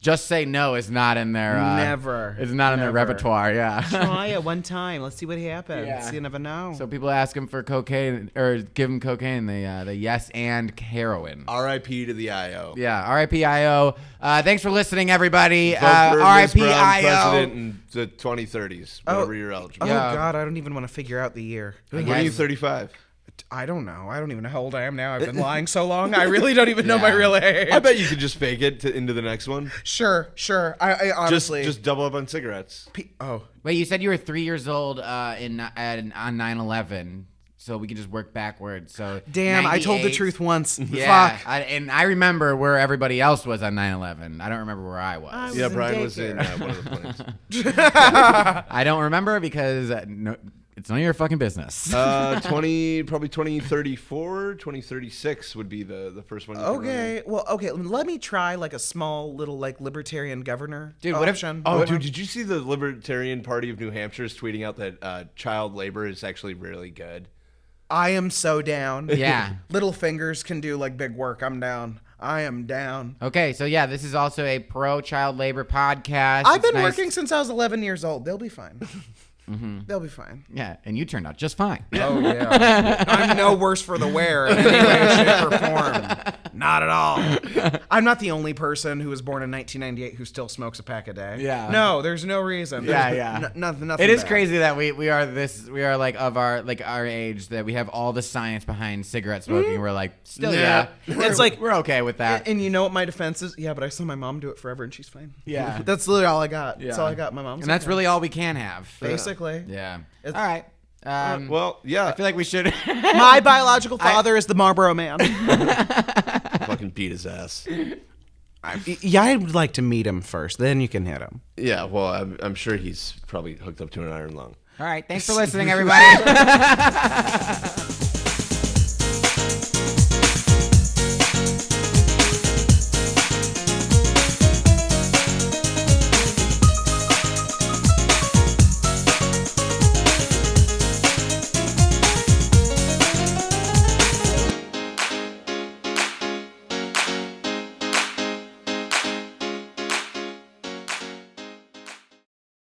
just say no is not in their Never. It's not in their Never. repertoire. Yeah. Try it one time. Let's see what happens. Yeah. You never know. So people ask him for cocaine or give him cocaine. They yes and heroin. R.I.P. to the I.O. Yeah. R.I.P. I.O. Thanks for listening, everybody. Vote for Liz R.I.P. Brown I.O. president in the 2030s, whenever you're eligible. Oh, Yeah. God, I don't even want to figure out the year. When are you 35? I don't know. I don't even know how old I am now. I've been lying so long. I really don't even know my Yeah. real age. I bet you could just fake it into the next one. Sure. I honestly. Just double up on cigarettes. Oh. Wait, you said you were 3 years old on 9/11, so we can just work backwards. So Damn, I told the 98. truth once. Yeah, Fuck. I remember where everybody else was on 9/11. I don't remember where I was. Yeah, in Brian was in daycare. one of the planes. I don't remember because no, it's none of your fucking business. Probably 2034, 2036 would be the first one. You can run in. Okay. Well, okay. Let me try like a small little like libertarian governor. Dude, what if- option. Oh, dude, did you see the Libertarian Party of New Hampshire is tweeting out that child labor is actually really good? I am so down. Yeah. Little fingers can do like big work. I'm down. I am down. Okay, so yeah, this is also a pro-child labor podcast. I've It's been nice- working since I was 11 years old. They'll be fine. They'll be fine. Yeah, and you turned out just fine. Oh yeah. I'm no worse for the wear in any way, shape, or form. Not at all. I'm not the only person who was born in 1998 who still smokes a pack a day. Yeah. No, there's no reason. Yeah, There's yeah. nothing. It is bad. crazy that we are like of our age that we have all the science behind cigarette smoking. We're like still Yeah. It's like we're okay with that. And you know what my defense is? Yeah, but I saw my mom do it forever and she's fine. Yeah. That's literally all I got. That's Yeah. all I got. My mom's And that's okay. really all we can have. basically. Yeah. It's- All right. Well, yeah. I feel like we should. My biological father is the Marlboro Man. fucking beat his ass. Yeah, I'd like to meet him first. Then you can hit him. Yeah, well, I'm sure he's probably hooked up to an iron lung. All right. Thanks for listening, everybody.